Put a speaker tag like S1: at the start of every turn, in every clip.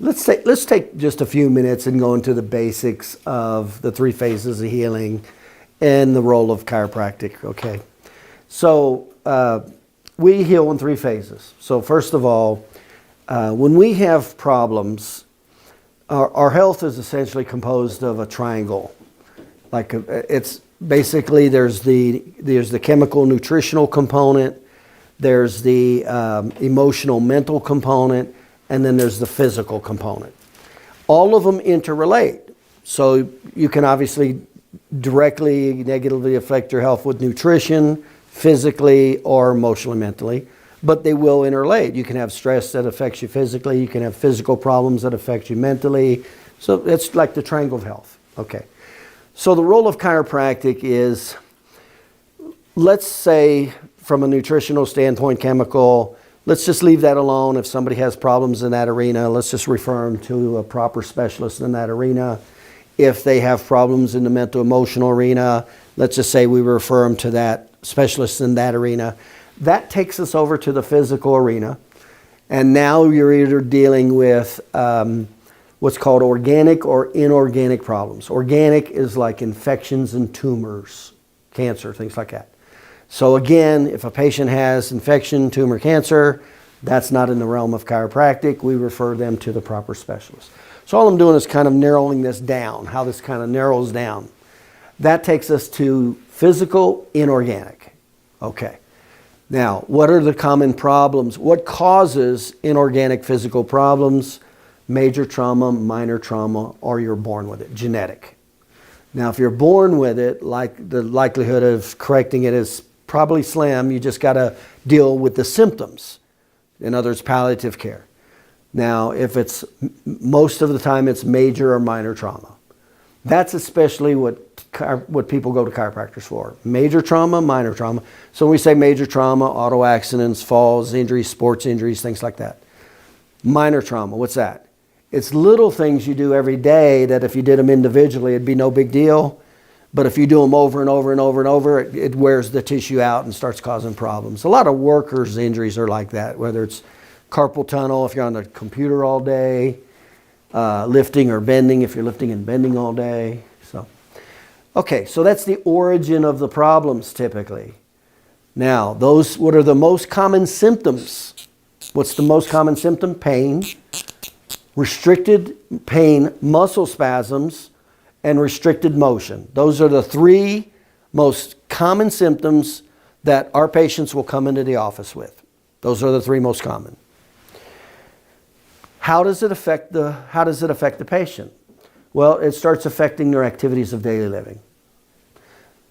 S1: let's take just a few minutes and go into the basics of the three phases of healing and the role of chiropractic. Okay, so we heal in three phases. So first of all, when we have problems, our health is essentially composed of a triangle. It's basically there's the chemical nutritional component, there's the emotional mental component, and then there's the physical component. All of them interrelate. So you can obviously directly negatively affect your health with nutrition, physically or emotionally, mentally, but they will interrelate. You can have stress that affects you physically, you can have physical problems that affect you mentally. So it's like the triangle of health. Okay. So the role of chiropractic is, let's say from a nutritional standpoint, chemical, let's just leave that alone. If somebody has problems in that arena, let's just refer them to a proper specialist in that arena. If they have problems in the mental emotional arena, let's just say we refer them to that specialist in that arena. That takes us over to the physical arena. And now you're either dealing with what's called organic or inorganic problems. Organic is like infections and tumors, cancer, things like that. So again, if a patient has infection, tumor, cancer, that's not in the realm of chiropractic. We refer them to the proper specialist. So all I'm doing is kind of narrowing this down, how this kind of narrows down. That takes us to physical, inorganic. Okay. Now, what are the common problems? What causes inorganic physical problems? Major trauma, minor trauma, or you're born with it, genetic. Now, if you're born with it, like the likelihood of correcting it is probably slim. You just got to deal with the symptoms. In other words, palliative care. Now, if it's most of the time it's major or minor trauma. That's especially what people go to chiropractors for. Major trauma, minor trauma. So when we say major trauma, auto accidents, falls, injuries, sports injuries, things like that. Minor trauma, what's that? It's little things you do every day that if you did them individually, it'd be no big deal. But if you do them over and over and over and over, it wears the tissue out and starts causing problems. A lot of workers' injuries are like that, whether it's carpal tunnel if you're on the computer all day, lifting or bending if you're lifting and bending all day. Okay, so that's the origin of the problems typically. Now, what are the most common symptoms? What's the most common symptom? Pain, restricted pain, muscle spasms, and restricted motion. Those are the three most common symptoms that our patients will come into the office with. Those are the three most common. How does it affect the patient? Well, it starts affecting their activities of daily living.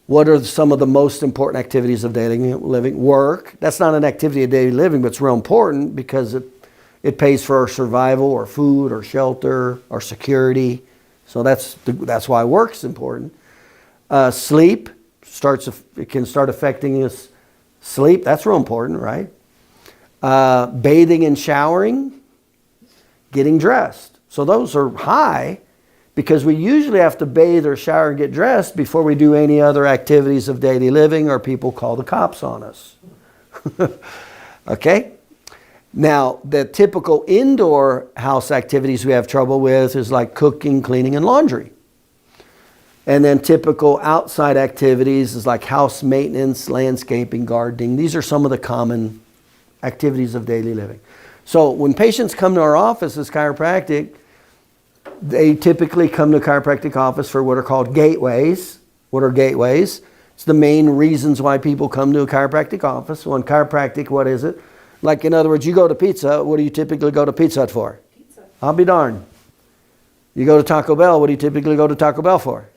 S1: What are some of the most important activities of daily living? Work. That's not an activity of daily living, but it's real important because it pays for our survival or food or shelter or security. So that's why work's important. Sleep it can start affecting us. Sleep, that's real important, right? Bathing and showering, getting dressed. So those are high because we usually have to bathe or shower and get dressed before we do any other activities of daily living or people call the cops on us. Okay? Now, the typical indoor house activities we have trouble with is like cooking, cleaning, and laundry. And then typical outside activities is like house maintenance, landscaping, gardening. These are some of the common activities of daily living. So when patients come to our office as chiropractic, they typically come to a chiropractic office for what are called gateways. What are gateways? It's the main reasons why people come to a chiropractic office. Well, in chiropractic, what is it? Like, in other words, you go to pizza, what do you typically go to Pizza Hut for? Pizza. I'll be darned. You go to Taco Bell, what do you typically go to Taco Bell for?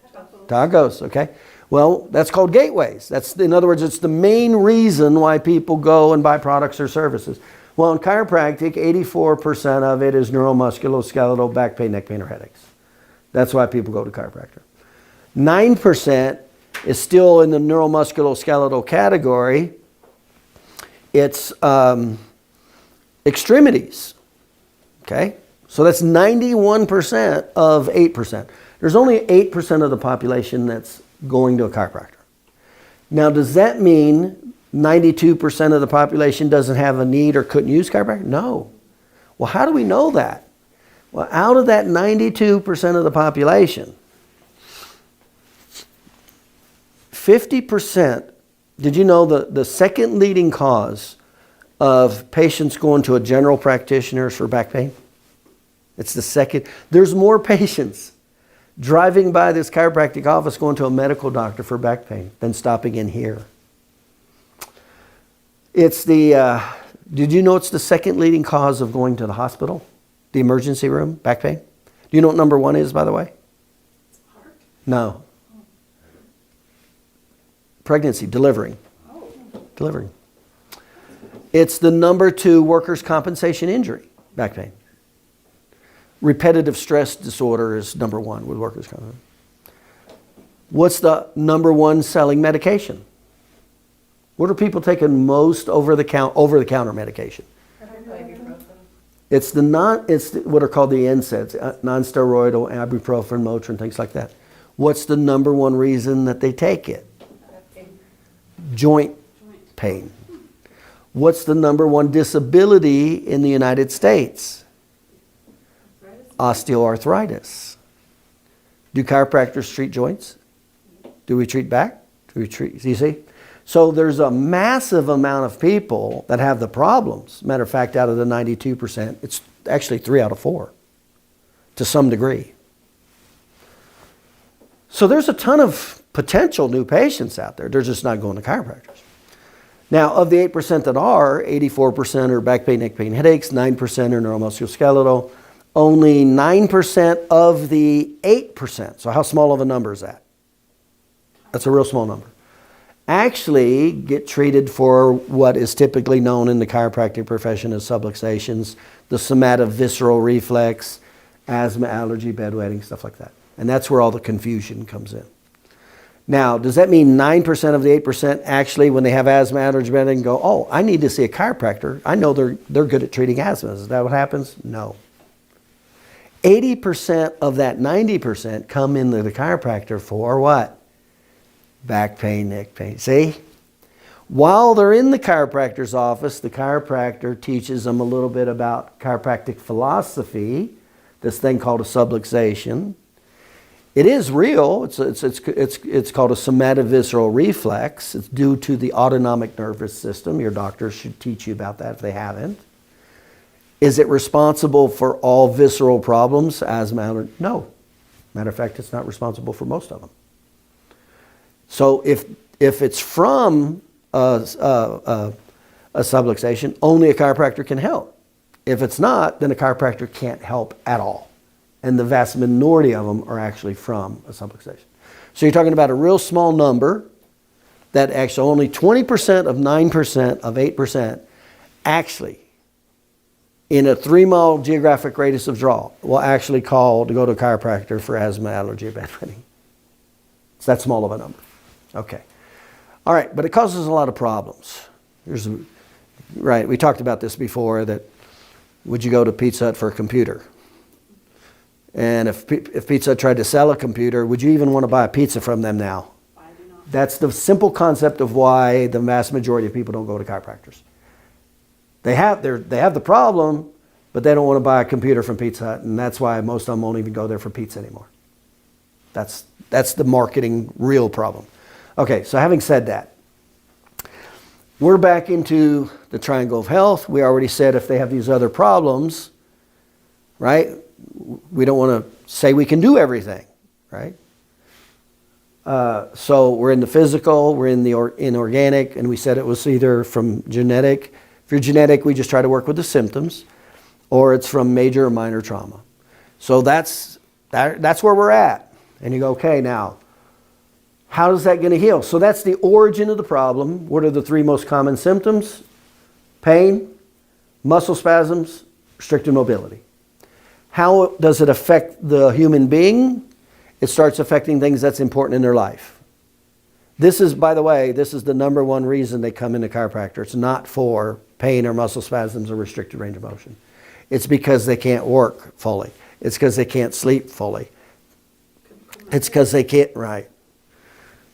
S1: Tacos, okay. Well, that's called gateways. In other words, it's the main reason why people go and buy products or services. Well, in chiropractic, 84% of it is neuromusculoskeletal, back pain, neck pain, or headaches. That's why people go to chiropractor. 9% is still in the neuromusculoskeletal category. It's extremities, okay? So that's 91% of 8%. There's only 8% of the population that's going to a chiropractor. Now, does that mean 92% of the population doesn't have a need or couldn't use chiropractic? No. Well, how do we know that? Well, out of that 92% of the population, 50%, did you know the second leading cause of patients going to a general practitioner is for back pain? It's the second. There's more patients driving by this chiropractic office going to a medical doctor for back pain than stopping in here. It's the, did you know it's the second leading cause of going to the hospital? The emergency room, back pain? Do you know what number one is, by the way?
S2: Heart?
S1: No. Pregnancy, delivering.
S2: Oh.
S1: Delivering. It's the number two workers' compensation injury, back pain. Repetitive stress disorder is number one with workers' compensation. What's the number one selling medication? What are people taking most over the counter medication? It's what are called the NSAIDs, non-steroidal, ibuprofen, Motrin, things like that. What's the number one reason that they take it? Joint pain. What's the number one disability in the United States? Osteoarthritis. Do chiropractors treat joints? Do we treat back? Do we treat, you see? So there's a massive amount of people that have the problems. Matter of fact, out of the 92%, it's actually 3 out of 4 to some degree. So there's a ton of potential new patients out there. They're just not going to chiropractors. Now, of the 8% that are, 84% are back pain, neck pain, headaches, 9% are neuromusculoskeletal, only 9% of the 8%. So how small of a number is that? That's a real small number. Actually get treated for what is typically known in the chiropractic profession as subluxations, the somatovisceral reflex, asthma, allergy, bedwetting, stuff like that. And that's where all the confusion comes in. Now, does that mean 9% of the 8% actually, when they have asthma, allergy, bedwetting, go, oh, I need to see a chiropractor. I know they're good at treating asthma. Is that what happens? No. 80% of that 90% come into the chiropractor for what? Back pain, neck pain. See? While they're in the chiropractor's office, the chiropractor teaches them a little bit about chiropractic philosophy, this thing called a subluxation. It is real. It's called a somatovisceral reflex. It's due to the autonomic nervous system. Your doctors should teach you about that if they haven't. Is it responsible for all visceral problems, asthma? No. Matter of fact, it's not responsible for most of them. So if it's from a subluxation, only a chiropractor can help. If it's not, then a chiropractor can't help at all. And the vast minority of them are actually from a subluxation. So you're talking about a real small number that actually only 20% of 9% of 8% actually in a 3-mile geographic radius of draw will actually call to go to a chiropractor for asthma, allergy, or bedwetting. It's that small of a number. Okay. All right, but it causes a lot of problems. Right, we talked about this before, that would you go to Pizza Hut for a computer? And if Pizza Hut tried to sell a computer, would you even want to buy a pizza from them now?
S2: I do not.
S1: That's the simple concept of why the vast majority of people don't go to chiropractors. They have the problem, but they don't want to buy a computer from Pizza Hut, and that's why most of them won't even go there for pizza anymore. That's the marketing real problem. Okay, so having said that, we're back into the triangle of health. We already said if they have these other problems, right? We don't want to say we can do everything, right? So we're in the physical, we're in the inorganic, and we said it was either from genetic. If you're genetic, we just try to work with the symptoms, or it's from major or minor trauma. So that's where we're at. And you go, okay, now, how is that going to heal? So that's the origin of the problem. What are the 3 most common symptoms? Pain, muscle spasms, restricted mobility. How does it affect the human being? It starts affecting things that's important in their life. This is, by the way, this is the number one reason they come into chiropractor. It's not for pain or muscle spasms or restricted range of motion. It's because they can't work fully. It's because they can't sleep fully. It's because they can't, right.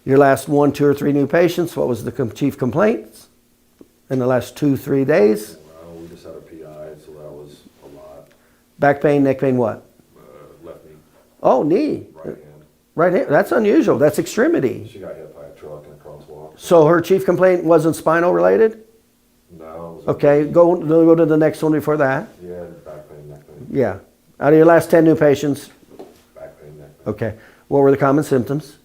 S1: Your last 1, 2, or 3 new patients, what was the chief complaints in the last 2, 3 days?
S3: Well, we just had a PI, so that was a lot.
S1: Back pain, neck pain, what?
S3: Left knee,
S1: Oh, knee.
S3: right hand.
S1: Right hand. That's unusual. That's extremity.
S3: She got hit by a truck in a crosswalk.
S1: So her chief complaint wasn't spinal related?
S3: No. It was
S1: Okay, go to the next one before that.
S3: Yeah, back pain, neck pain.
S1: Yeah. Out of your last 10 new patients,
S3: Back pain, neck pain.
S1: okay, what were the common symptoms?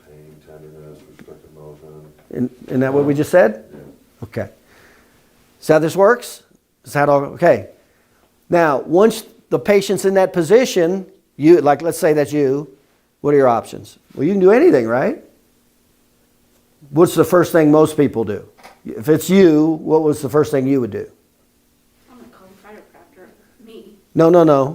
S3: Pain, tenderness, restricted motion.
S1: Isn't that what we just said?
S3: Yeah.
S1: Okay. Is that how this works? Is that all? Okay. Now, once the patient's in that position, you, like let's say that's you, what are your options? Well, you can do anything, right? What's the first thing most people do? If it's you, what was the first thing you would do?
S2: I'm gonna call the chiropractor, me.
S1: No.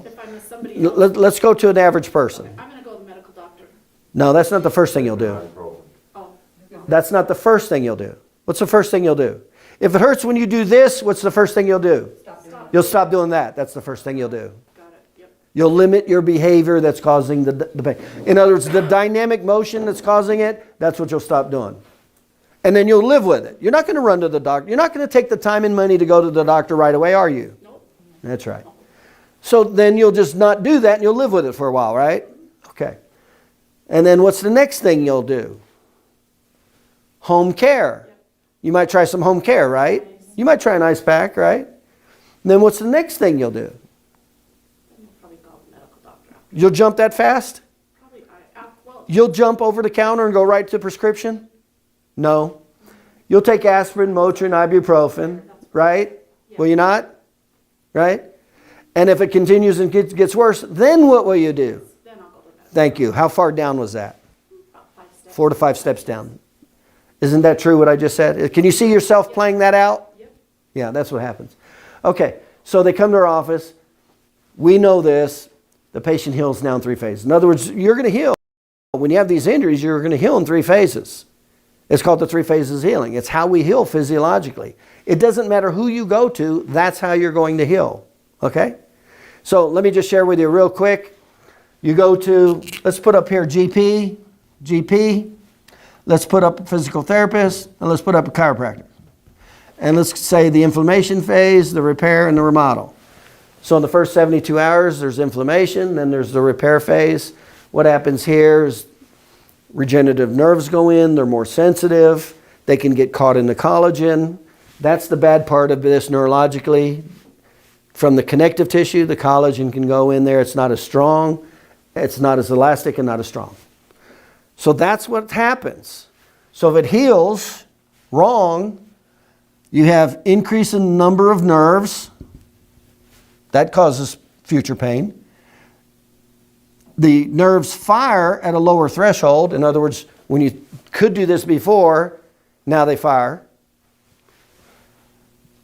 S2: If I'm with somebody else,
S1: Let's go to an average person.
S2: I'm gonna go to the medical doctor.
S1: No, that's not the first thing you'll do.
S3: Ibuprofen.
S2: Oh, no.
S1: That's not the first thing you'll do. What's the first thing you'll do? If it hurts when you do this, what's the first thing you'll do?
S2: Stop.
S1: You'll stop doing that. That's the first thing you'll do.
S2: Got it, yep.
S1: You'll limit your behavior that's causing the pain. In other words, the dynamic motion that's causing it, that's what you'll stop doing. And then you'll live with it. You're not going to run to the doctor. You're not going to take the time and money to go to the doctor right away, are you?
S2: Nope.
S1: That's right. So then you'll just not do that and you'll live with it for a while, right? Okay. And then what's the next thing you'll do? Home care. You might try some home care, right? You might try an ice pack, right? And then what's the next thing you'll do?
S2: I'll probably call the medical doctor.
S1: You'll jump that fast?
S2: Probably, well,
S1: You'll jump over the counter and go right to prescription? No. You'll take aspirin, Motrin, ibuprofen, right? Will you not? Right? And if it continues and gets worse, then what will you do?
S2: then I'll go to the medical.
S1: Thank you. How far down was that?
S2: About 5 steps.
S1: 4 to 5 steps down. Isn't that true what I just said? Can you see yourself playing that out?
S2: Yep.
S1: Yeah, that's what happens. Okay, so they come to our office. We know this. The patient heals now in 3 phases. In other words, you're going to heal. When you have these injuries, you're going to heal in 3 phases. It's called the 3 phases of healing. It's how we heal physiologically. It doesn't matter who you go to, that's how you're going to heal. Okay? So let me just share with you real quick. You go to, let's put up here GP. Let's put up a physical therapist, and let's put up a chiropractor. And let's say the inflammation phase, the repair, and the remodel. So in the first 72 hours, there's inflammation, then there's the repair phase. What happens here is regenerative nerves go in, they're more sensitive, they can get caught in the collagen. That's the bad part of this neurologically. From the connective tissue, the collagen can go in there. It's not as strong, it's not as elastic, and not as strong. So that's what happens. So if it heals wrong, you have increase in number of nerves. That causes future pain. The nerves fire at a lower threshold. In other words, when you could do this before, now they fire.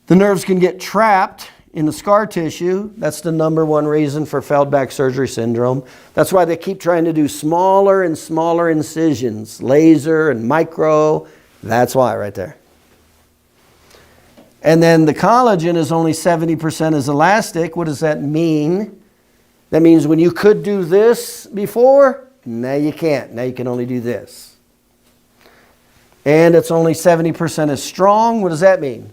S1: The nerves can get trapped in the scar tissue. That's the number one reason for failed back surgery syndrome. That's why they keep trying to do smaller and smaller incisions, laser and micro. That's why right there. And then the collagen is only 70% as elastic. What does that mean? That means when you could do this before, now you can't. Now you can only do this. And it's only 70% as strong. What does that mean?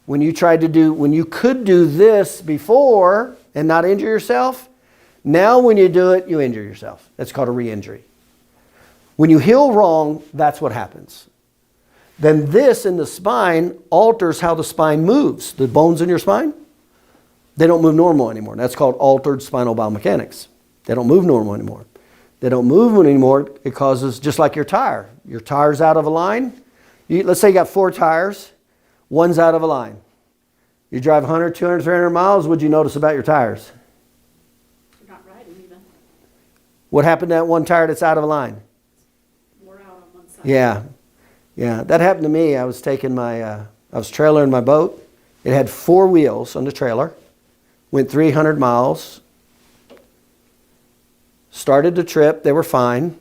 S1: When you could do this before and not injure yourself, now when you do it, you injure yourself. That's called a re-injury. When you heal wrong, that's what happens. Then this in the spine alters how the spine moves. The bones in your spine, they don't move normal anymore. That's called altered spinal biomechanics. They don't move normal anymore. They don't move anymore. It causes, just like your tire. Your tire's out of a line. Let's say you got 4 tires. One's out of a line. You drive 100, 200, 300 miles, what'd you notice about your tires?
S2: You're not riding even.
S1: What happened to that one tire that's out of a line?
S2: Wore out on one side.
S1: Yeah. That happened to me. I was taking I was trailering my boat. It had 4 wheels on the trailer. Went 300 miles. Started to trip. They were fine.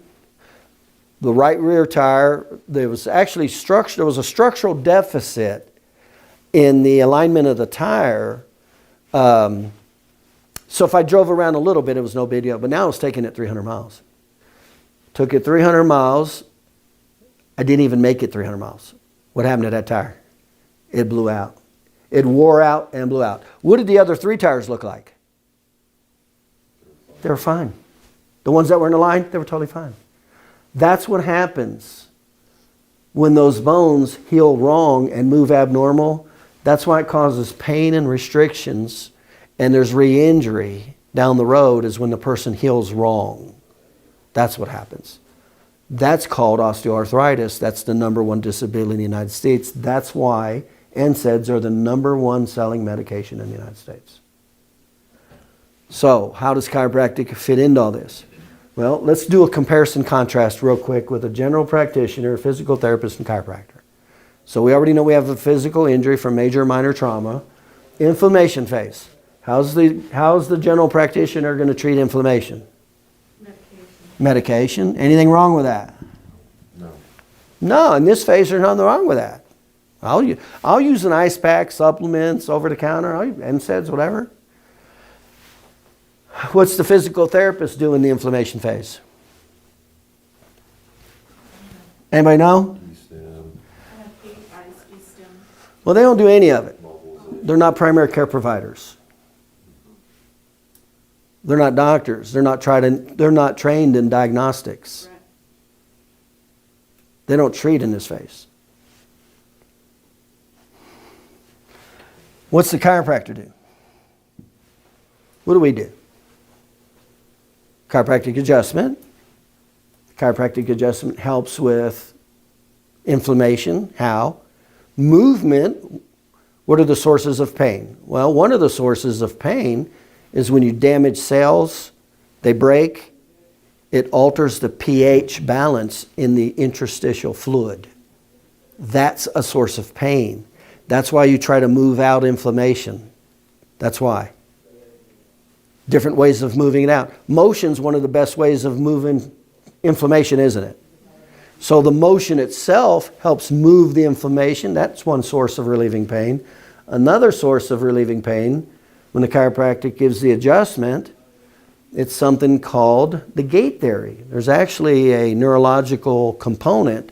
S1: The right rear tire, there was actually there was a structural deficit in the alignment of the tire. So if I drove around a little bit, it was no big deal. But now I was taking it 300 miles. Took it 300 miles. I didn't even make it 300 miles. What happened to that tire? It blew out. It wore out and blew out. What did the other 3 tires look like? They were fine. The ones that were in the line, they were totally fine. That's what happens when those bones heal wrong and move abnormal. That's why it causes pain and restrictions, and there's re-injury down the road is when the person heals wrong. That's what happens. That's called osteoarthritis. That's the #1 disability in the United States. That's why NSAIDs are the #1 selling medication in the United States. So, how does chiropractic fit into all this? Well, let's do a comparison contrast real quick with a general practitioner, physical therapist, and chiropractor. So we already know we have a physical injury from major or minor trauma. Inflammation phase. How's the general practitioner going to treat inflammation? Medication. Anything wrong with that?
S3: No.
S1: No, in this phase there's nothing wrong with that. I'll use an ice pack, supplements, over the counter, NSAIDs, whatever. What's the physical therapist do in the inflammation phase? Anybody know?
S3: E-stim,
S1: Well, they don't do any of it.
S3: mobilization.
S1: They're not primary care providers. They're not doctors. They're not trained in diagnostics.
S2: Right.
S1: They don't treat in this phase. What's the chiropractor do? What do we do? Chiropractic adjustment. Chiropractic adjustment helps with inflammation. How? Movement. What are the sources of pain? Well, one of the sources of pain is when you damage cells, they break, it alters the pH balance in the interstitial fluid. That's a source of pain. That's why you try to move out inflammation. That's why. Different ways of moving it out. Motion's one of the best ways of moving inflammation, isn't it? So the motion itself helps move the inflammation. That's one source of relieving pain. Another source of relieving pain, when the chiropractic gives the adjustment, it's something called the gait theory. There's actually a neurological component.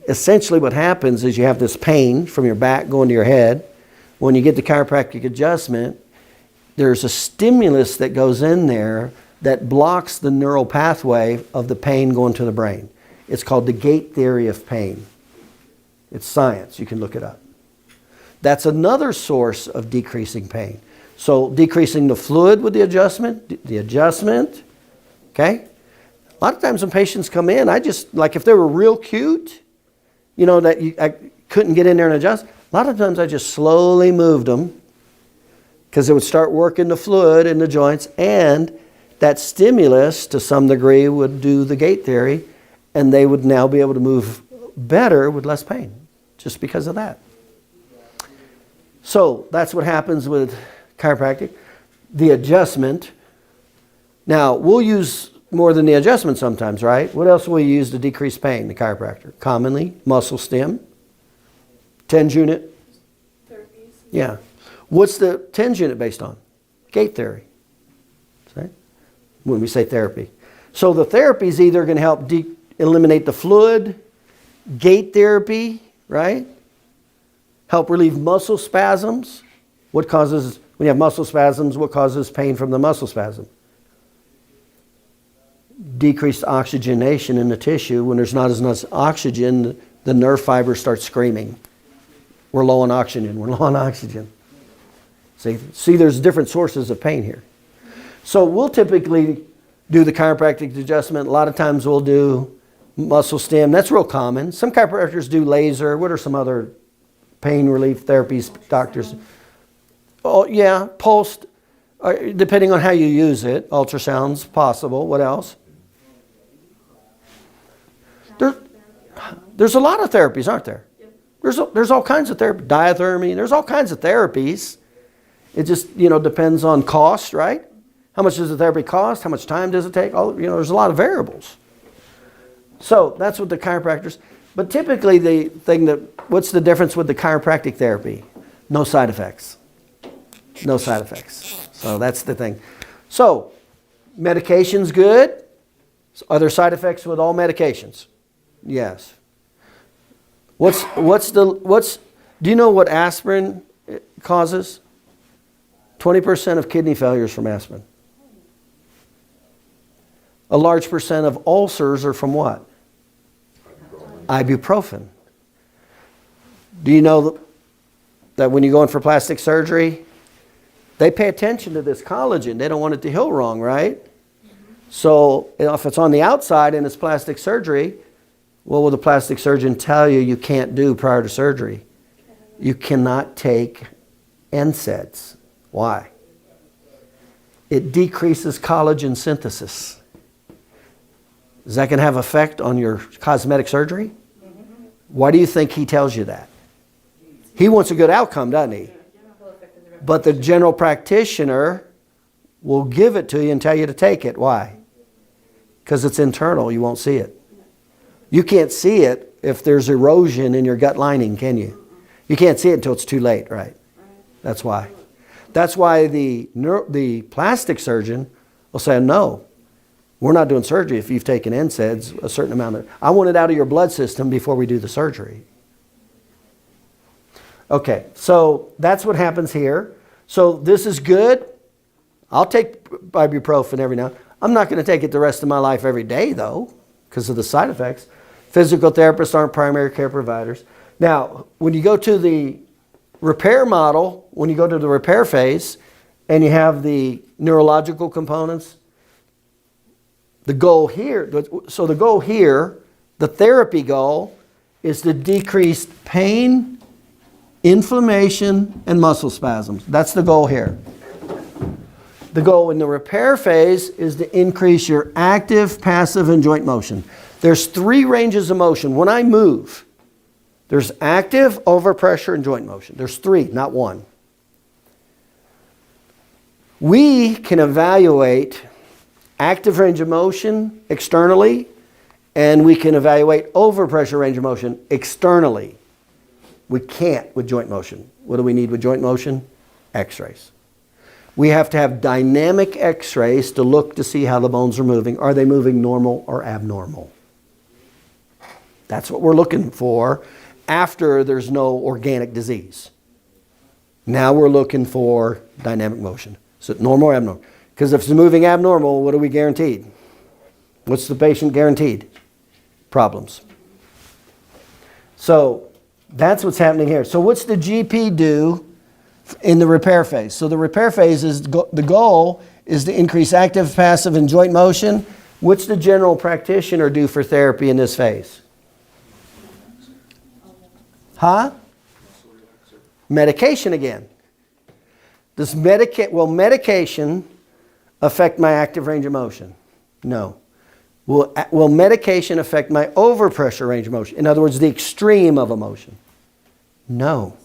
S1: Essentially what happens is you have this pain from your back going to your head. When you get the chiropractic adjustment, there's a stimulus that goes in there that blocks the neural pathway of the pain going to the brain. It's called the gait theory of pain. It's science. You can look it up. That's another source of decreasing pain. So decreasing the fluid with the adjustment, okay? A lot of times when patients come in, like if they were real cute, I couldn't get in there and adjust. A lot of times I just slowly moved them because it would start working the fluid in the joints, and that stimulus to some degree would do the gait theory, and they would now be able to move better with less pain just because of that. So that's what happens with chiropractic. The adjustment. Now, we'll use more than the adjustment sometimes, right? What else will we use to decrease pain, the chiropractor? Commonly, muscle stim, TENS unit.
S2: Therapies.
S1: Yeah. What's the TENS unit based on? Gait theory. See? When we say therapy. So the therapy is either going to help eliminate the fluid, gait therapy, right? Help relieve muscle spasms. When you have muscle spasms, what causes pain from the muscle spasm? Decreased oxygenation in the tissue. When there's not as much oxygen, the nerve fibers start screaming. We're low on oxygen. We're low on oxygen. See, there's different sources of pain here. So we'll typically do the chiropractic adjustment. A lot of times we'll do muscle stim. That's real common. Some chiropractors do laser. What are some other pain relief therapies doctors? Oh, yeah, pulsed, depending on how you use it. Ultrasound's possible. What else? There's a lot of therapies, aren't there? There's all kinds of therapy. Diathermy, there's all kinds of therapies. It just, depends on cost, right? How much does the therapy cost? How much time does it take? There's a lot of variables. So that's what the chiropractors, but typically what's the difference with the chiropractic therapy? No side effects. No side effects. So that's the thing. So medication's good. Are there side effects with all medications? Yes. Do you know what aspirin causes? 20% of kidney failures from aspirin. A large percent of ulcers are from what? Ibuprofen. Do you know that when you go in for plastic surgery, they pay attention to this collagen. They don't want it to heal wrong, right? So if it's on the outside and it's plastic surgery, what will the plastic surgeon tell you you can't do prior to surgery? You cannot take NSAIDs. Why? It decreases collagen synthesis. Is that going to have effect on your cosmetic surgery? Why do you think he tells you that? He wants a good outcome, doesn't he? But the general practitioner will give it to you and tell you to take it. Why? Because it's internal. You won't see it. You can't see it if there's erosion in your gut lining, can you? You can't see it until it's too late, right? That's why. That's why the plastic surgeon will say, no, we're not doing surgery if you've taken NSAIDs, a certain amount. I want it out of your blood system before we do the surgery. Okay, so that's what happens here. So this is good. I'll take ibuprofen every now and then. I'm not going to take it the rest of my life every day, though, because of the side effects. Physical therapists aren't primary care providers. Now, when you go to the repair model, when you go to the repair phase, and you have the neurological components, the goal here, the therapy goal, is to decrease pain, inflammation, and muscle spasms. That's the goal here. The goal in the repair phase is to increase your active, passive, and joint motion. There's 3 ranges of motion. When I move, there's active, overpressure, and joint motion. There's 3, not 1. We can evaluate active range of motion externally, and we can evaluate overpressure range of motion externally. We can't with joint motion. What do we need with joint motion? X-rays. We have to have dynamic X-rays to look to see how the bones are moving. Are they moving normal or abnormal? That's what we're looking for after there's no organic disease. Now we're looking for dynamic motion. Is it normal or abnormal? Because if it's moving abnormal, what are we guaranteed? What's the patient guaranteed? Problems. So that's what's happening here. So what's the GP do in the repair phase? So the repair phase is the goal is to increase active, passive, and joint motion. What's the general practitioner do for therapy in this phase? Huh? Medication again. Will medication affect my active range of motion? No. Will medication affect my overpressure range of motion? In other words, the extreme of a motion? No.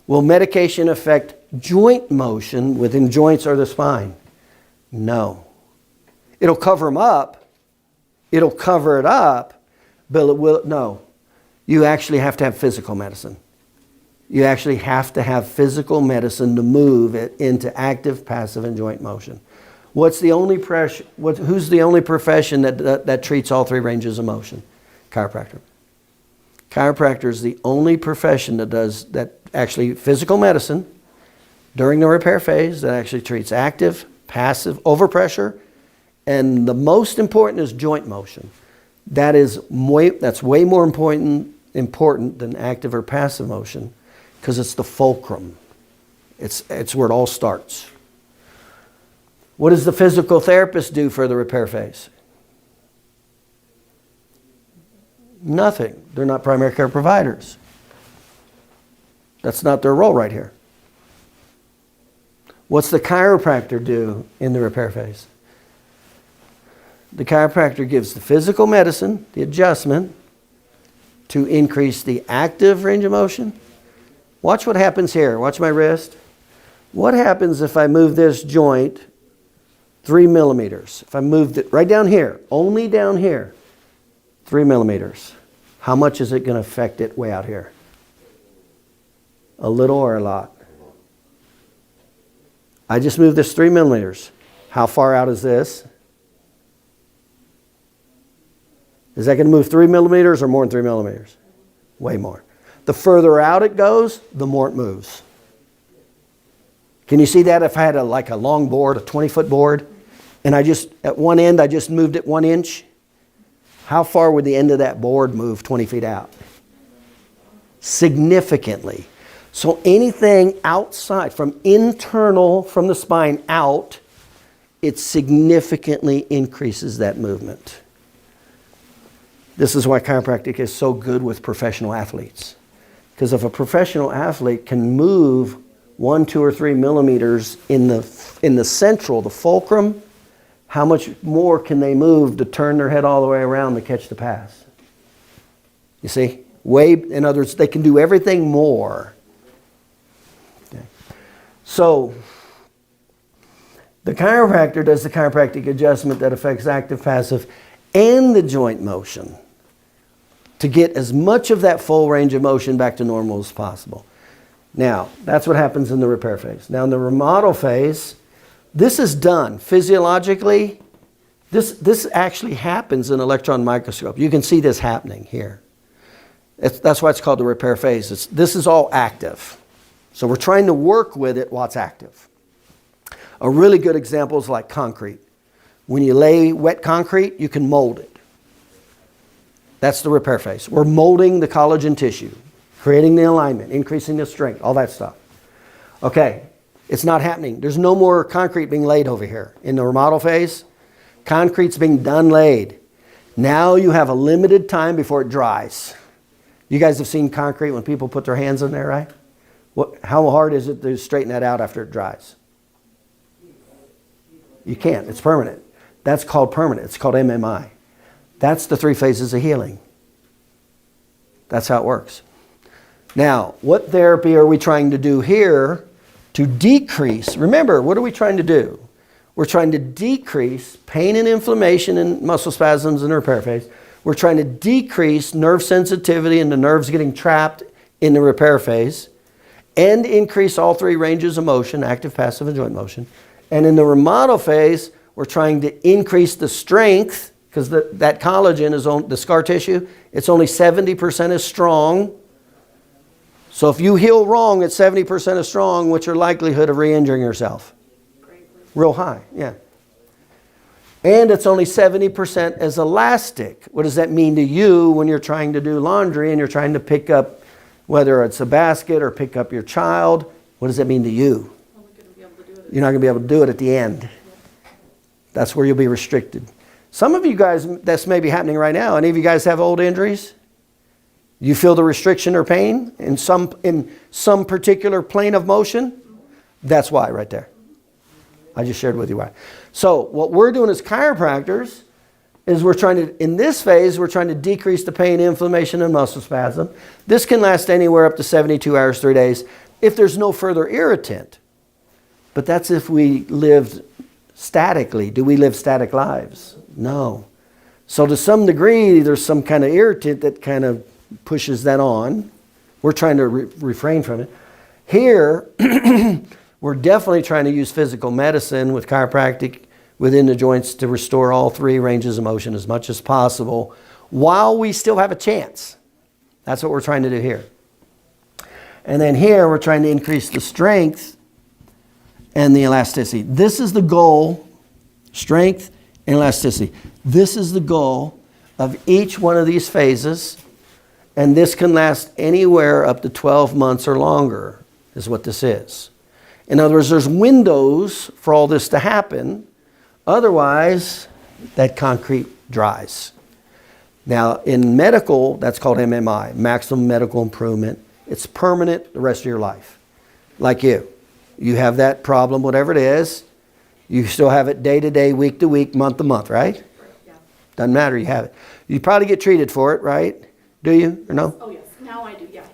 S1: Will medication affect joint motion within joints or the spine? No. It'll cover them up. It'll cover it up, but it will, no. You actually have to have physical medicine. You actually have to have physical medicine to move it into active, passive, and joint motion. Who's the only profession that treats all 3 ranges of motion? Chiropractor. Chiropractor is the only profession that does that actually physical medicine during the repair phase that actually treats active, passive, overpressure, and the most important is joint motion. That's way more important than active or passive motion because it's the fulcrum. It's where it all starts. What does the physical therapist do for the repair phase? Nothing. They're not primary care providers. That's not their role right here. What's the chiropractor do in the repair phase? The chiropractor gives the physical medicine, the adjustment, to increase the active range of motion. Watch what happens here. Watch my wrist. What happens if I move this joint 3 millimeters? If I moved it right down here, only down here, 3 millimeters. How much is it going to affect it way out here? A little or a lot? I just moved this 3 millimeters. How far out is this? Is that going to move 3 millimeters or more than 3 millimeters? Way more. The further out it goes, the more it moves. Can you see that if I had a long board, a 20-foot board, and at one end, I just moved it 1 inch, how far would the end of that board move 20 feet out? Significantly. So anything outside, from the spine out, it significantly increases that movement. This is why chiropractic is so good with professional athletes. Because if a professional athlete can move 1, 2, or 3 millimeters in the central, the fulcrum, how much more can they move to turn their head all the way around to catch the pass? You see? In other words, they can do everything more. Okay. So, the chiropractor does the chiropractic adjustment that affects active, passive, and the joint motion to get as much of that full range of motion back to normal as possible. Now, that's what happens in the repair phase. Now, in the remodel phase, this is done physiologically. This actually happens in an electron microscope. You can see this happening here. That's why it's called the repair phase. This is all active. So we're trying to work with it while it's active. A really good example is like concrete. When you lay wet concrete, you can mold it. That's the repair phase. We're molding the collagen tissue, creating the alignment, increasing the strength, all that stuff. Okay, it's not happening. There's no more concrete being laid over here. In the remodel phase, concrete's being done laid. Now you have a limited time before it dries. You guys have seen concrete when people put their hands in there, right? How hard is it to straighten that out after it dries? You can't. It's permanent. That's called permanent. It's called MMI. That's the 3 phases of healing. That's how it works. Now, what therapy are we trying to do here to decrease? Remember, what are we trying to do? We're trying to decrease pain and inflammation and muscle spasms in the repair phase. We're trying to decrease nerve sensitivity and the nerves getting trapped in the repair phase and increase all 3 ranges of motion, active, passive, and joint motion. And in the remodel phase, we're trying to increase the strength because that collagen is on the scar tissue. It's only 70% as strong. So if you heal wrong at 70% as strong, what's your likelihood of re-injuring yourself?
S2: Greatly.
S1: Real high, yeah. And it's only 70% as elastic. What does that mean to you when you're trying to do laundry and you're trying to pick up, whether it's a basket or pick up your child? What does that mean to you?
S2: Only gonna be able to do it.
S1: You're not going to be able to do it at the end. That's where you'll be restricted. Some of you guys, that's maybe happening right now. Any of you guys have old injuries? You feel the restriction or pain in some particular plane of motion? That's why right there. I just shared with you why. So what we're doing as chiropractors is in this phase, we're trying to decrease the pain, inflammation, and muscle spasm. This can last anywhere up to 72 hours, 3 days, if there's no further irritant. But that's if we lived statically. Do we live static lives? No. So to some degree, there's some kind of irritant that kind of pushes that on. We're trying to refrain from it. Here, we're definitely trying to use physical medicine with chiropractic within the joints to restore all 3 ranges of motion as much as possible while we still have a chance. That's what we're trying to do here. And then here, we're trying to increase the strength and the elasticity. This is the goal, strength and elasticity. This is the goal of each one of these phases, and this can last anywhere up to 12 months or longer, is what this is. In other words, there's windows for all this to happen. Otherwise, that concrete dries. Now, in medical, that's called MMI, maximum medical improvement. It's permanent the rest of your life. Like you. You have that problem, whatever it is. You still have it day to day, week to week, month to month, right?
S2: Yeah.
S1: Doesn't matter, you have it. You probably get treated for it, right? Do you, or no?
S2: Oh, yes. Now I do, yeah.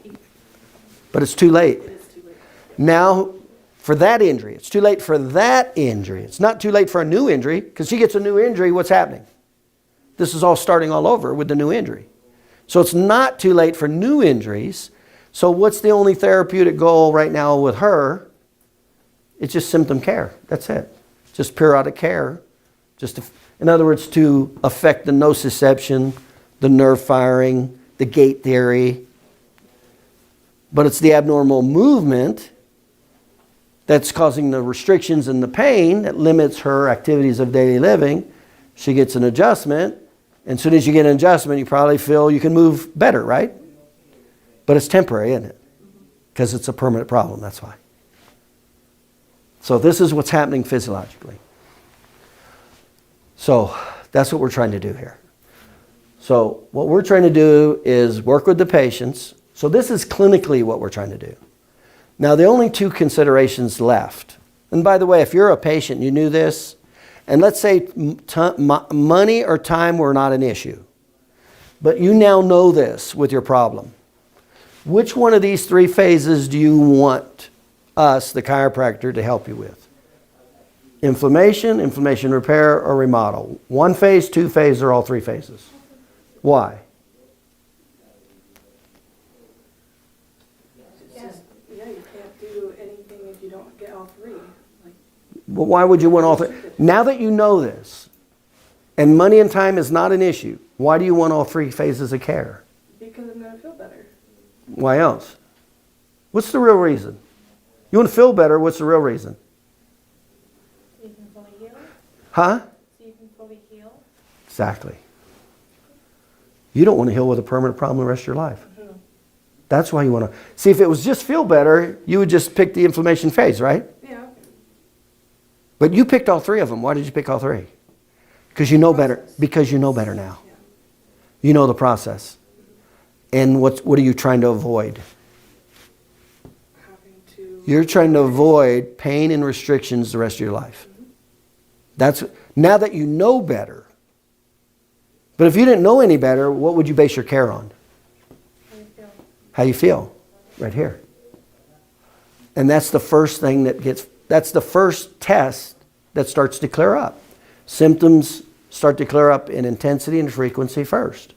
S1: But it's too late.
S2: It is too late.
S1: Now, for that injury, it's too late for that injury. It's not too late for a new injury, because she gets a new injury, what's happening? This is all starting all over with the new injury. So it's not too late for new injuries. So what's the only therapeutic goal right now with her? It's just symptom care. That's it. Just periodic care. In other words, to affect the nociception, the nerve firing, the gait theory. But it's the abnormal movement that's causing the restrictions and the pain that limits her activities of daily living. She gets an adjustment. And as soon as you get an adjustment, you probably feel you can move better, right? But it's temporary, isn't it? Because it's a permanent problem, that's why. So this is what's happening physiologically. So that's what we're trying to do here. So what we're trying to do is work with the patients. So this is clinically what we're trying to do. Now the only two considerations left. And by the way, if you're a patient, you knew this, and let's say money or time were not an issue, but you now know this with your problem. Which one of these three phases do you want us, the chiropractor, to help you with? Inflammation, inflammation repair, or remodel? One phase, two phase, or all three phases? Why?
S2: Yeah, you can't do anything if you don't get all three. Like,
S1: Well, why would you want all three? Now that you know this, and money and time is not an issue, why do you want all three phases of care?
S2: because I'm gonna feel better.
S1: Why else? What's the real reason? You want to feel better, what's the real reason?
S4: So you can fully heal?
S1: Huh?
S4: So you can fully heal?
S1: Exactly. You don't want to heal with a permanent problem the rest of your life.
S4: Mm-hmm.
S1: That's why you want to. See, if it was just feel better, you would just pick the inflammation phase, right?
S2: Yeah.
S1: But you picked all three of them. Why did you pick all three? Because you know better. Because you know better now.
S2: Yeah.
S1: You know the process. And what are you trying to avoid?
S2: Having to.
S1: You're trying to avoid pain and restrictions the rest of your life. That's now that you know better. But if you didn't know any better, what would you base your care on?
S4: How you feel?
S1: How you feel, right here. And that's the first thing that's the first test that starts to clear up. Symptoms start to clear up in intensity and frequency first.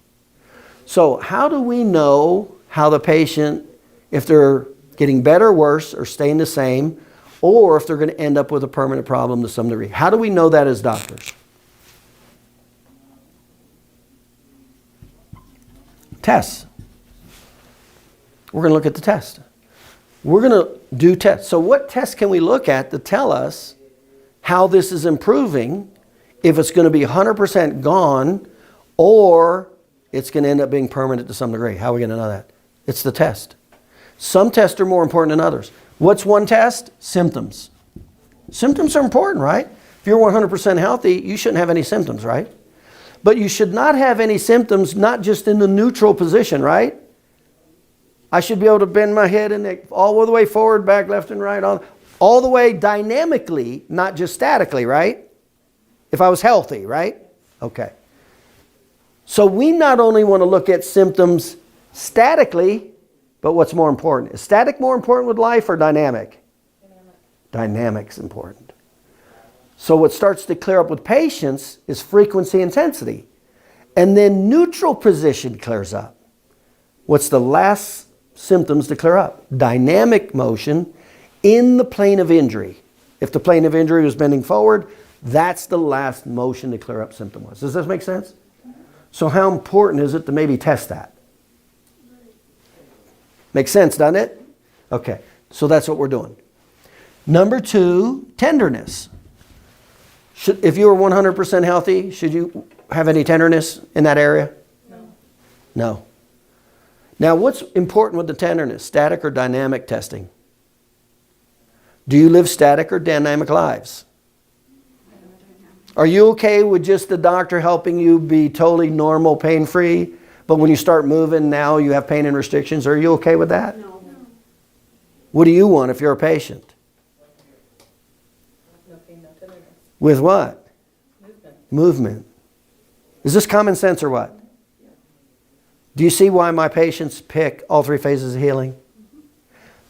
S1: So how do we know how the patient, if they're getting better, worse, or staying the same, or if they're going to end up with a permanent problem to some degree? How do we know that as doctors? Tests. We're going to look at the test. We're going to do tests. So what tests can we look at to tell us how this is improving, if it's going to be 100% gone, or it's going to end up being permanent to some degree? How are we going to know that? It's the test. Some tests are more important than others. What's one test? Symptoms. Symptoms are important, right? If you're 100% healthy, you shouldn't have any symptoms, right? But you should not have any symptoms, not just in the neutral position, right? I should be able to bend my head and neck all the way forward, back, left, and right, all the way dynamically, not just statically, right? If I was healthy, right? Okay. So we not only want to look at symptoms statically, but what's more important? Is static more important with life or dynamic?
S4: Dynamic.
S1: Dynamic's important. So what starts to clear up with patients is frequency, intensity. And then neutral position clears up. What's the last symptoms to clear up? Dynamic motion in the plane of injury. If the plane of injury was bending forward, that's the last motion to clear up symptom-wise. Does this make sense? So how important is it to maybe test that? Makes sense, doesn't it? Okay, so that's what we're doing. Number 2, tenderness. If you were 100% healthy, should you have any tenderness in that area?
S4: No.
S1: No. Now, what's important with the tenderness? Static or dynamic testing? Do you live static or dynamic lives? Are you okay with just the doctor helping you be totally normal, pain-free, but when you start moving, now you have pain and restrictions? Are you okay with that?
S2: No.
S1: What do you want if you're a patient?
S4: No pain, no tenderness.
S1: With what?
S4: Movement.
S1: Movement. Is this common sense or what? Do you see why my patients pick all 3 phases of healing?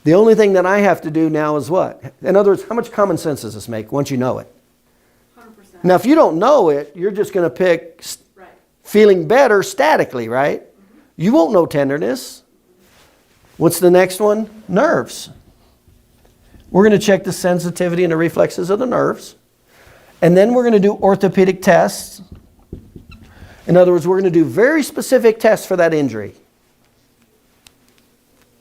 S1: The only thing that I have to do now is what? In other words, how much common sense does this make once you know it?
S2: 100%.
S1: Now, if you don't know it, you're just going to pick
S2: Right.
S1: feeling better statically, right? You won't know tenderness. What's the next one? Nerves. We're going to check the sensitivity and the reflexes of the nerves. And then we're going to do orthopedic tests. In other words, we're going to do very specific tests for that injury.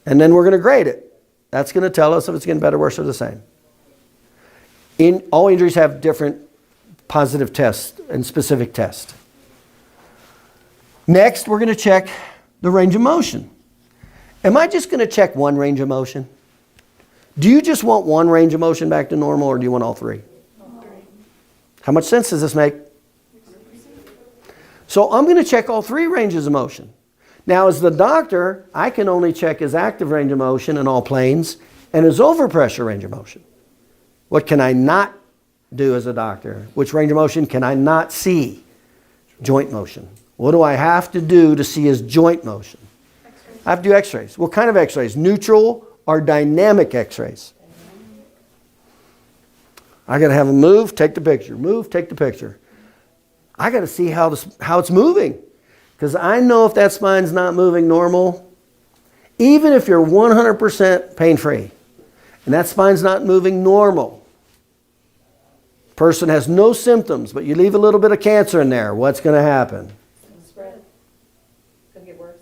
S1: And then we're going to grade it. That's going to tell us if it's getting better, worse, or the same. All injuries have different positive tests and specific tests. Next, we're going to check the range of motion. Am I just going to check one range of motion? Do you just want one range of motion back to normal, or do you want all three? How much sense does this make? So I'm going to check all three ranges of motion. Now, as the doctor, I can only check his active range of motion in all planes and his overpressure range of motion. What can I not do as a doctor? Which range of motion can I not see? Joint motion. What do I have to do to see his joint motion? X-rays. I have to do x-rays. What kind of x-rays? Neutral or dynamic x-rays? I got to have him move, take the picture. Move, take the picture. I got to see how it's moving. Because I know if that spine's not moving normal, even if you're 100% pain-free, and that spine's not moving normal, person has no symptoms, but you leave a little bit of cancer in there, what's going to happen?
S4: It'll spread. Could get worse.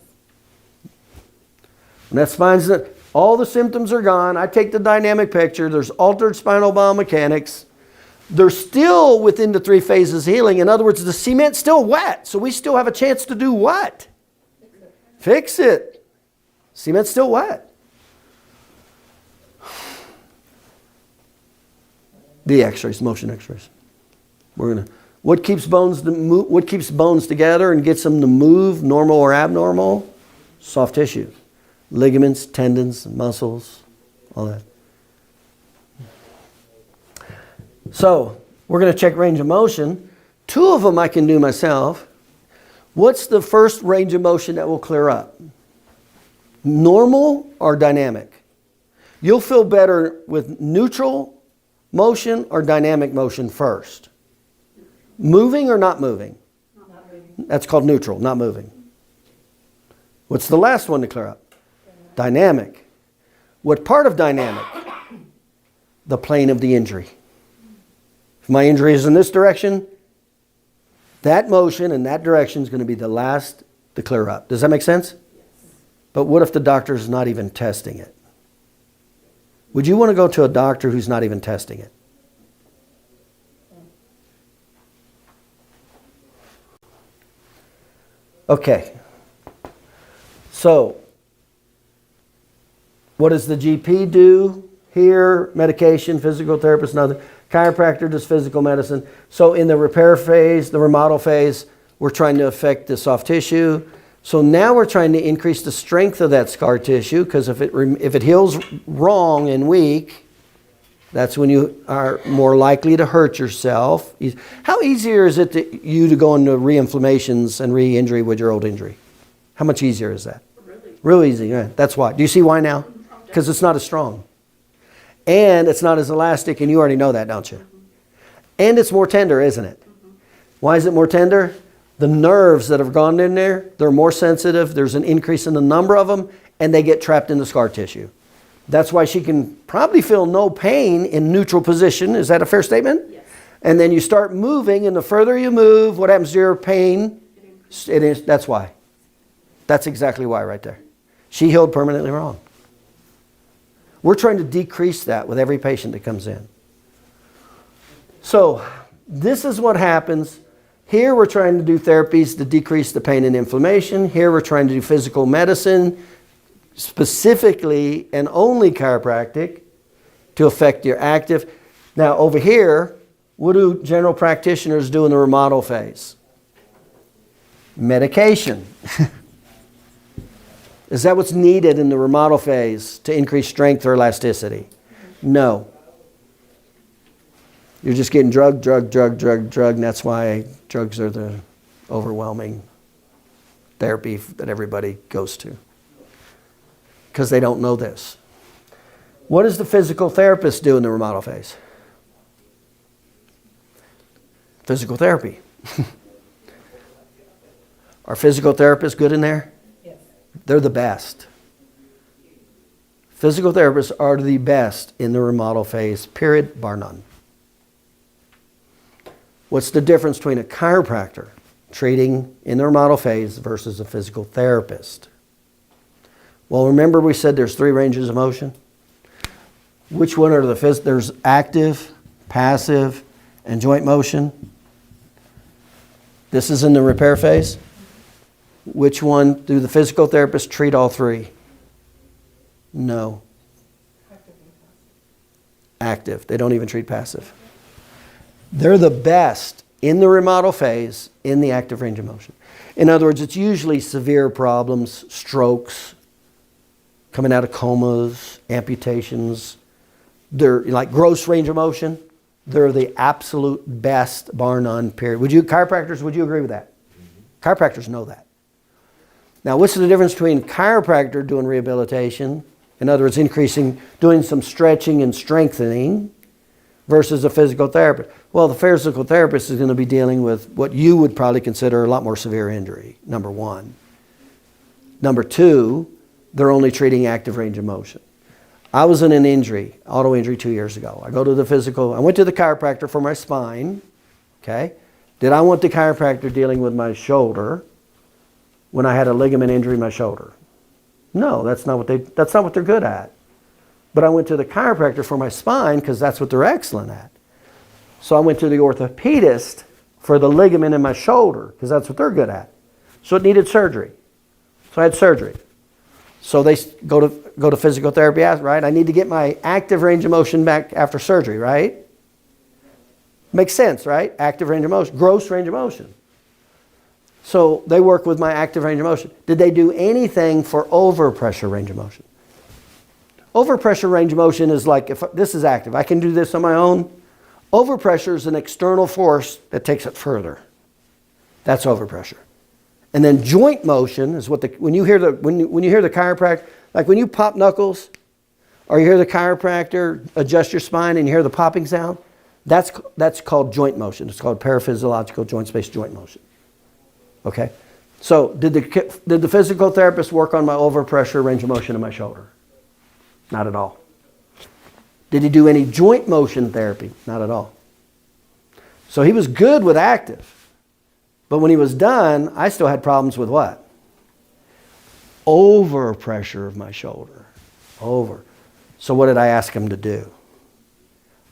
S1: When that spine's, all the symptoms are gone, I take the dynamic picture, there's altered spinal biomechanics, they're still within the 3 phases healing. In other words, the cement's still wet, so we still have a chance to do what? Fix it. Cement's still wet. The x-rays, motion x-rays. What keeps bones together and gets them to move, normal or abnormal? Soft tissue. Ligaments, tendons, muscles, all that. So, we're going to check range of motion. 2 of them I can do myself. What's the first range of motion that will clear up? Normal or dynamic? You'll feel better with neutral motion or dynamic motion first. Moving or not moving?
S4: Not moving.
S1: That's called neutral, not moving. What's the last one to clear up? Dynamic. What part of dynamic? The plane of the injury. If my injury is in this direction, that motion in that direction is going to be the last to clear up. Does that make sense? Yes. But what if the doctor is not even testing it? Would you want to go to a doctor who's not even testing it? Okay. So, what does the GP do here? Medication, physical therapist, another. Chiropractor does physical medicine. So in the repair phase, the remodel phase, we're trying to affect the soft tissue. So now we're trying to increase the strength of that scar tissue, because if it heals wrong and weak, that's when you are more likely to hurt yourself. How easier is it to you to go into re-inflammations and re-injury with your old injury? How much easier is that? Real easy, right? That's why. Do you see why now? Because it's not as strong. And it's not as elastic, and you already know that, don't you? And it's more tender, isn't it? Why is it more tender? The nerves that have gone in there, they're more sensitive. There's an increase in the number of them, and they get trapped in the scar tissue. That's why she can probably feel no pain in neutral position. Is that a fair statement?
S2: Yes.
S1: And then you start moving, and the further you move, what happens to your pain? That's why. That's exactly why right there. She healed permanently wrong. We're trying to decrease that with every patient that comes in. So this is what happens. Here we're trying to do therapies to decrease the pain and inflammation. Here we're trying to do physical medicine, specifically and only chiropractic, to affect your active. Now over here, what do general practitioners do in the remodel phase? Medication. Is that what's needed in the remodel phase to increase strength or elasticity? No. You're just getting drug, and that's why drugs are the overwhelming therapy that everybody goes to. Because they don't know this. What does the physical therapist do in the remodel phase? Physical therapy. Are physical therapists good in there? They're the best. Physical therapists are the best in the remodel phase, period, bar none. What's the difference between a chiropractor treating in the remodel phase versus a physical therapist? Well, remember we said there's 3 ranges of motion? Which one are there's active, passive, and joint motion. This is in the repair phase. Which one do the physical therapists treat all three? No. Active. They don't even treat passive. They're the best in the remodel phase in the active range of motion. In other words, it's usually severe problems, strokes, coming out of comas, amputations. They're like gross range of motion. They're the absolute best, bar none, period. Chiropractors, would you agree with that? Chiropractors know that. Now, what's the difference between a chiropractor doing rehabilitation, in other words, doing some stretching and strengthening, versus a physical therapist? Well, the physical therapist is going to be dealing with what you would probably consider a lot more severe injury, number one. Number two, they're only treating active range of motion. I was in an auto injury 2 years ago. I went to the chiropractor for my spine, okay? Did I want the chiropractor dealing with my shoulder when I had a ligament injury in my shoulder? No, that's not what they're good at. But I went to the chiropractor for my spine because that's what they're excellent at. So I went to the orthopedist for the ligament in my shoulder because that's what they're good at. So it needed surgery. So I had surgery. So they go to physical therapy, right? I need to get my active range of motion back after surgery, right? Makes sense, right? Active range of motion, gross range of motion. So they work with my active range of motion. Did they do anything for overpressure range of motion? Overpressure range of motion is like, if this is active, I can do this on my own. Overpressure is an external force that takes it further. That's overpressure. And then joint motion is when you hear the chiropractor, like when you pop knuckles, or you hear the chiropractor adjust your spine and you hear the popping sound, that's called joint motion. It's called paraphysiological joint space joint motion. Okay? So did the physical therapist work on my overpressure range of motion in my shoulder? Not at all. Did he do any joint motion therapy? Not at all. So he was good with active. But when he was done, I still had problems with what? Overpressure of my shoulder. Over. So what did I ask him to do?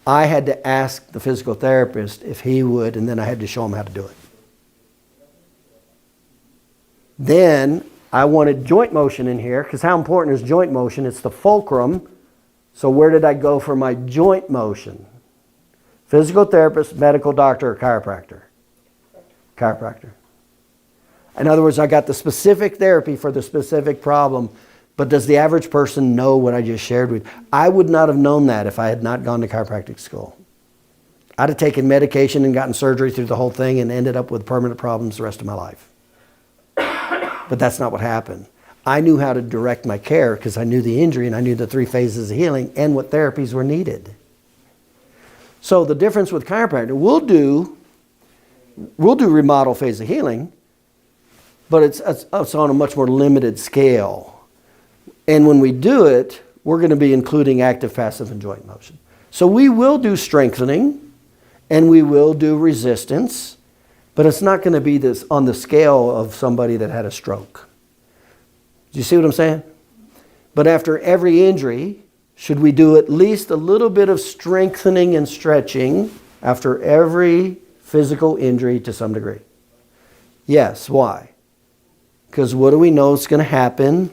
S1: I had to ask the physical therapist if he would, and then I had to show him how to do it. Then I wanted joint motion in here, because how important is joint motion? It's the fulcrum. So where did I go for my joint motion? Physical therapist, medical doctor, or chiropractor? Chiropractor. In other words, I got the specific therapy for the specific problem, but does the average person know what I just shared with you? I would not have known that if I had not gone to chiropractic school. I'd have taken medication and gotten surgery through the whole thing and ended up with permanent problems the rest of my life. But that's not what happened. I knew how to direct my care because I knew the injury and I knew the 3 phases of healing and what therapies were needed. So the difference with chiropractor, we'll do remodel phase of healing, but it's on a much more limited scale. And when we do it, we're going to be including active, passive, and joint motion. So we will do strengthening and we will do resistance, but it's not going to be this on the scale of somebody that had a stroke. Do you see what I'm saying? But after every injury, should we do at least a little bit of strengthening and stretching after every physical injury to some degree? Yes. Why? Because what do we know is going to happen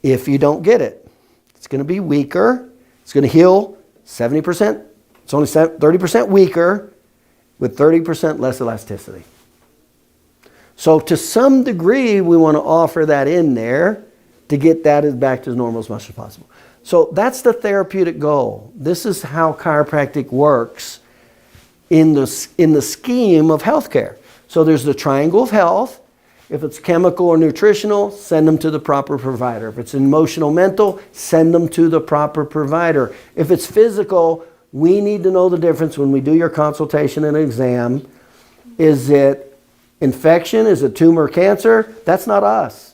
S1: if you don't get it? It's going to be weaker. It's going to heal 70%. It's only 30% weaker with 30% less elasticity. So to some degree, we want to offer that in there to get that back to as normal as much as possible. So that's the therapeutic goal. This is how chiropractic works in the scheme of healthcare. So there's the triangle of health. If it's chemical or nutritional, send them to the proper provider. If it's emotional, mental, send them to the proper provider. If it's physical, we need to know the difference when we do your consultation and exam. Is it infection? Is it tumor, cancer? That's not us.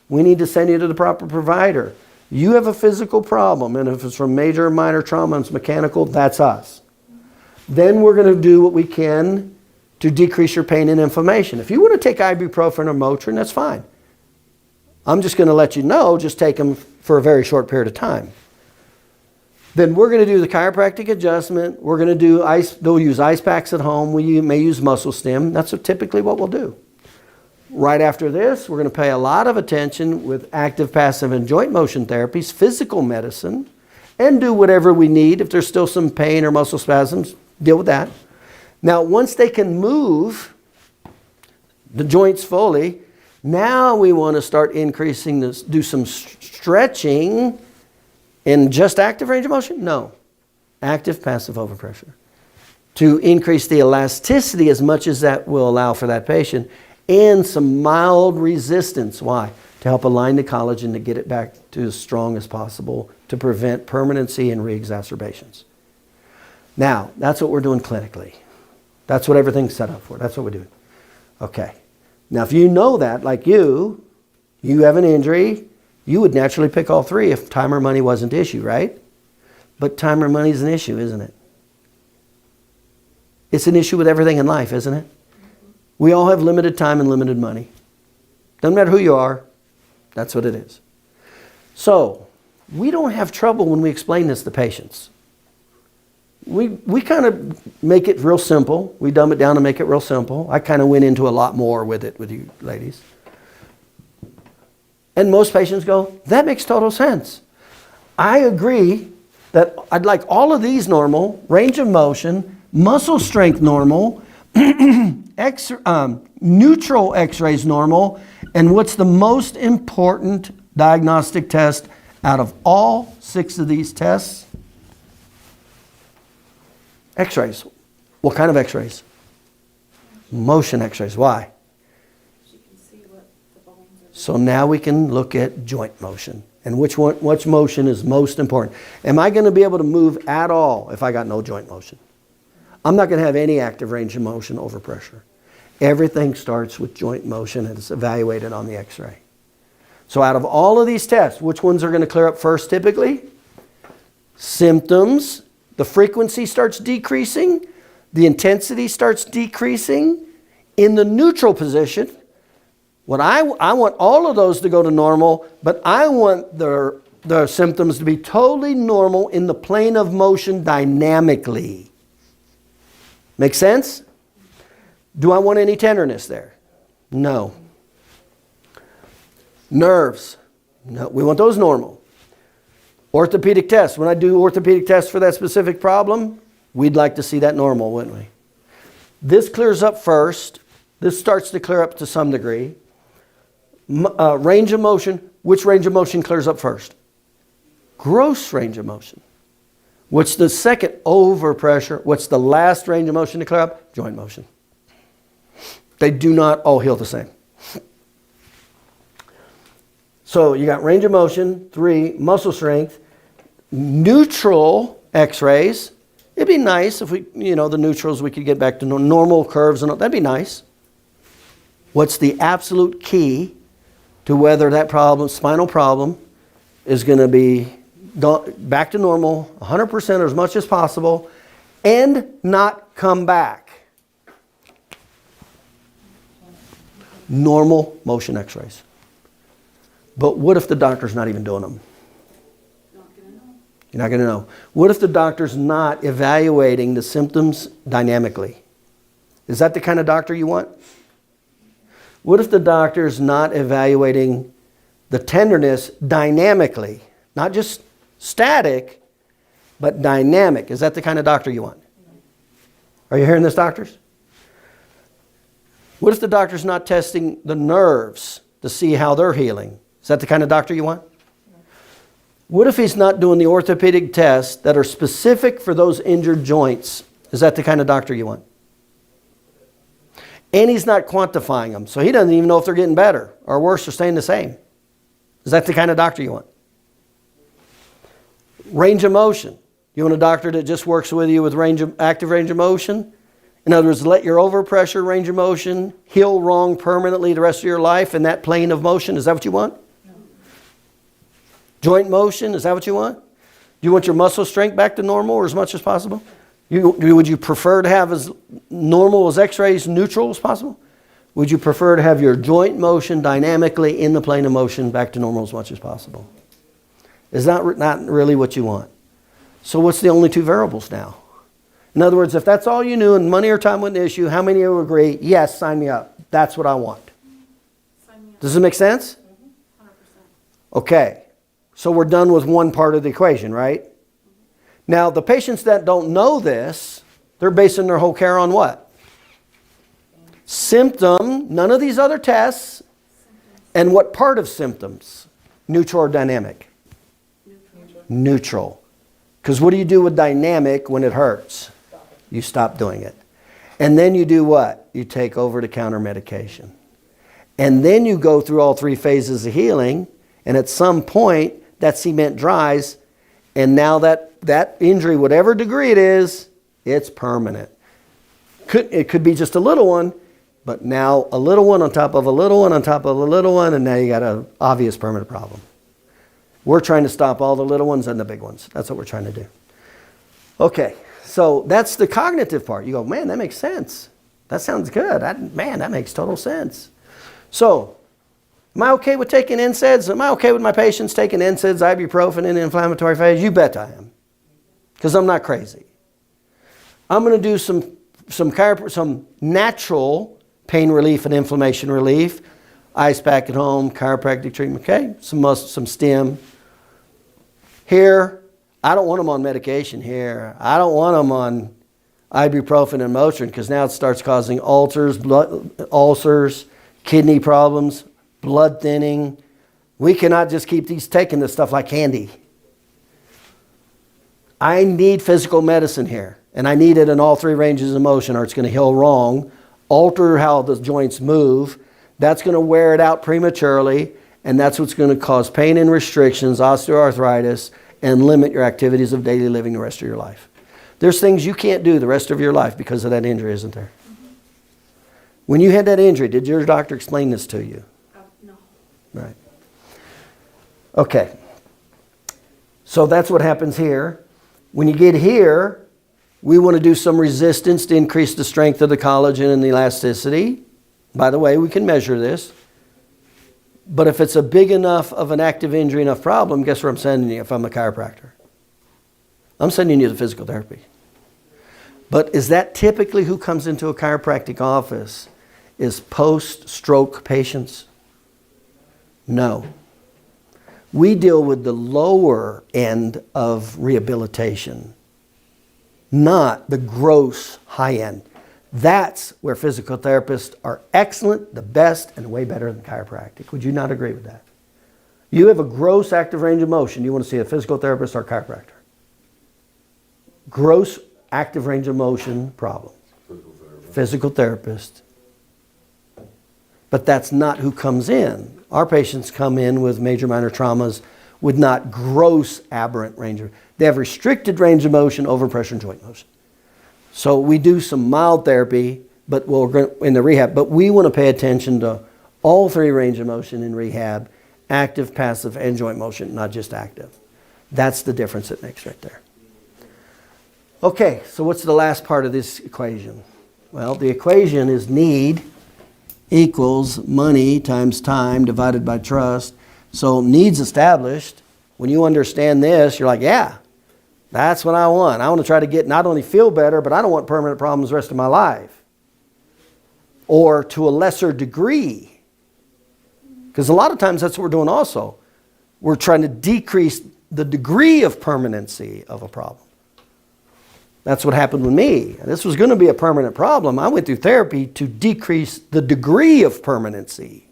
S1: We need to send you to the proper provider. You have a physical problem, and if it's from major or minor trauma and it's mechanical, that's us. Then we're going to do what we can to decrease your pain and inflammation. If you want to take ibuprofen or Motrin, that's fine. I'm just going to let you know, just take them for a very short period of time. Then we're going to do the chiropractic adjustment. We're going to do they'll use ice packs at home. We may use muscle stim. That's typically what we'll do. Right after this, we're going to pay a lot of attention with active, passive, and joint motion therapies, physical medicine, and do whatever we need. If there's still some pain or muscle spasms, deal with that. Now, once they can move the joints fully, now we want to start increasing this, do some stretching in just active range of motion? No. Active, passive overpressure. To increase the elasticity as much as that will allow for that patient, and some mild resistance. Why? To help align the collagen to get it back to as strong as possible to prevent permanency and re-exacerbations. Now, that's what we're doing clinically. That's what everything's set up for. That's what we're doing. Okay. Now, if you know that, like you have an injury, you would naturally pick all three if time or money wasn't the issue, right? But time or money is an issue, isn't it? It's an issue with everything in life, isn't it? We all have limited time and limited money. Doesn't matter who you are, that's what it is. So, we don't have trouble when we explain this to patients. We kind of make it real simple. We dumb it down and make it real simple. I kind of went into a lot more with it with you ladies. And most patients go, that makes total sense. I agree that I'd like all of these normal, range of motion, muscle strength normal, neutral x-rays normal, and what's the most important diagnostic test out of all 6 of these tests? X-rays. What kind of x-rays? Motion x-rays. Why? So now we can look at joint motion. And which motion is most important? Am I going to be able to move at all if I got no joint motion? I'm not going to have any active range of motion over pressure. Everything starts with joint motion and it's evaluated on the x-ray. So out of all of these tests, which ones are going to clear up first typically? Symptoms. The frequency starts decreasing. The intensity starts decreasing. In the neutral position, what I want all of those to go to normal, but I want the symptoms to be totally normal in the plane of motion dynamically. Make sense? Do I want any tenderness there? No. Nerves? No. We want those normal. Orthopedic tests. When I do orthopedic tests for that specific problem, we'd like to see that normal, wouldn't we? This clears up first. This starts to clear up to some degree. Range of motion. Which range of motion clears up first? Gross range of motion. What's the second? Overpressure. What's the last range of motion to clear up? Joint motion. They do not all heal the same. So you got range of motion, 3, muscle strength, neutral x-rays. It'd be nice if we, the neutrals, we could get back to normal curves and all. That'd be nice. What's the absolute key to whether that spinal problem, is going to be back to normal 100% or as much as possible and not come back? Normal motion x-rays. But what if the doctor's not even doing them? You're not going to know. What if the doctor's not evaluating the symptoms dynamically? Is that the kind of doctor you want? What if the doctor's not evaluating the tenderness dynamically? Not just static, but dynamic. Is that the kind of doctor you want? Are you hearing this, doctors? What if the doctor's not testing the nerves to see how they're healing? Is that the kind of doctor you want? What if he's not doing the orthopedic tests that are specific for those injured joints? Is that the kind of doctor you want? And he's not quantifying them, so he doesn't even know if they're getting better or worse or staying the same. Is that the kind of doctor you want? Range of motion. You want a doctor that just works with you with active range of motion? In other words, let your overpressure range of motion heal wrong permanently the rest of your life in that plane of motion. Is that what you want? No. Joint motion, is that what you want? Do you want your muscle strength back to normal or as much as possible? Would you prefer to have as normal as x-rays, neutral as possible? Would you prefer to have your joint motion dynamically in the plane of motion back to normal as much as possible? Is that not really what you want? So what's the only two variables now? In other words, if that's all you knew and money or time wasn't an issue, how many of you agree, yes, sign me up. That's what I want.
S2: Sign me up.
S1: Does it make sense?
S2: 100%.
S1: Okay. So we're done with one part of the equation, right? Now, the patients that don't know this, they're basing their whole care on what? Symptom, none of these other tests, and what part of symptoms? Neutral or dynamic? Neutral. Because what do you do with dynamic when it hurts? You stop doing it. And then you do what? You take over-the-counter medication. And then you go through all three phases of healing, and at some point, that cement dries, and now that injury, whatever degree it is, it's permanent. It could be just a little one, but now a little one on top of a little one on top of a little one, and now you got an obvious permanent problem. We're trying to stop all the little ones and the big ones. That's what we're trying to do. Okay, so that's the cognitive part. You go, man, that makes sense. That sounds good. Man, that makes total sense. So, am I okay with taking NSAIDs? Am I okay with my patients taking NSAIDs, ibuprofen in the inflammatory phase? You bet I am. Because I'm not crazy. I'm going to do some natural pain relief and inflammation relief. Ice pack at home, chiropractic treatment, okay? Some stim. Here, I don't want them on medication here. I don't want them on ibuprofen and Motrin because now it starts causing ulcers, kidney problems, blood thinning. We cannot just keep taking this stuff like candy. I need physical medicine here, and I need it in all three ranges of motion or it's going to heal wrong, alter how the joints move. That's going to wear it out prematurely, and that's what's going to cause pain and restrictions, osteoarthritis, and limit your activities of daily living the rest of your life. There's things you can't do the rest of your life because of that injury, isn't there? When you had that injury, did your doctor explain this to you?
S2: No.
S1: Right. Okay. So that's what happens here. When you get here, we want to do some resistance to increase the strength of the collagen and the elasticity. By the way, we can measure this. But if it's a big enough of an active injury enough problem, guess where I'm sending you if I'm a chiropractor? I'm sending you to physical therapy. But is that typically who comes into a chiropractic office? Is post-stroke patients? No. We deal with the lower end of rehabilitation, not the gross high end. That's where physical therapists are excellent, the best, and way better than chiropractic. Would you not agree with that? You have a gross active range of motion. You want to see a physical therapist or chiropractor? Gross active range of motion problem. Physical therapist. But that's not who comes in. Our patients come in with major minor traumas with not gross aberrant range of, they have restricted range of motion, overpressure, and joint motion. So we do some mild therapy, but in the rehab, but we want to pay attention to all three range of motion in rehab, active, passive, and joint motion, not just active. That's the difference it makes right there. Okay, so what's the last part of this equation? Well, the equation is need equals money times time divided by trust. So needs established. When you understand this, you're like, yeah, that's what I want. I want to try to get not only feel better, but I don't want permanent problems the rest of my life. Or to a lesser degree. Because a lot of times that's what we're doing also. We're trying to decrease the degree of permanency of a problem. That's what happened with me. This was going to be a permanent problem. I went through therapy to decrease the degree of permanency.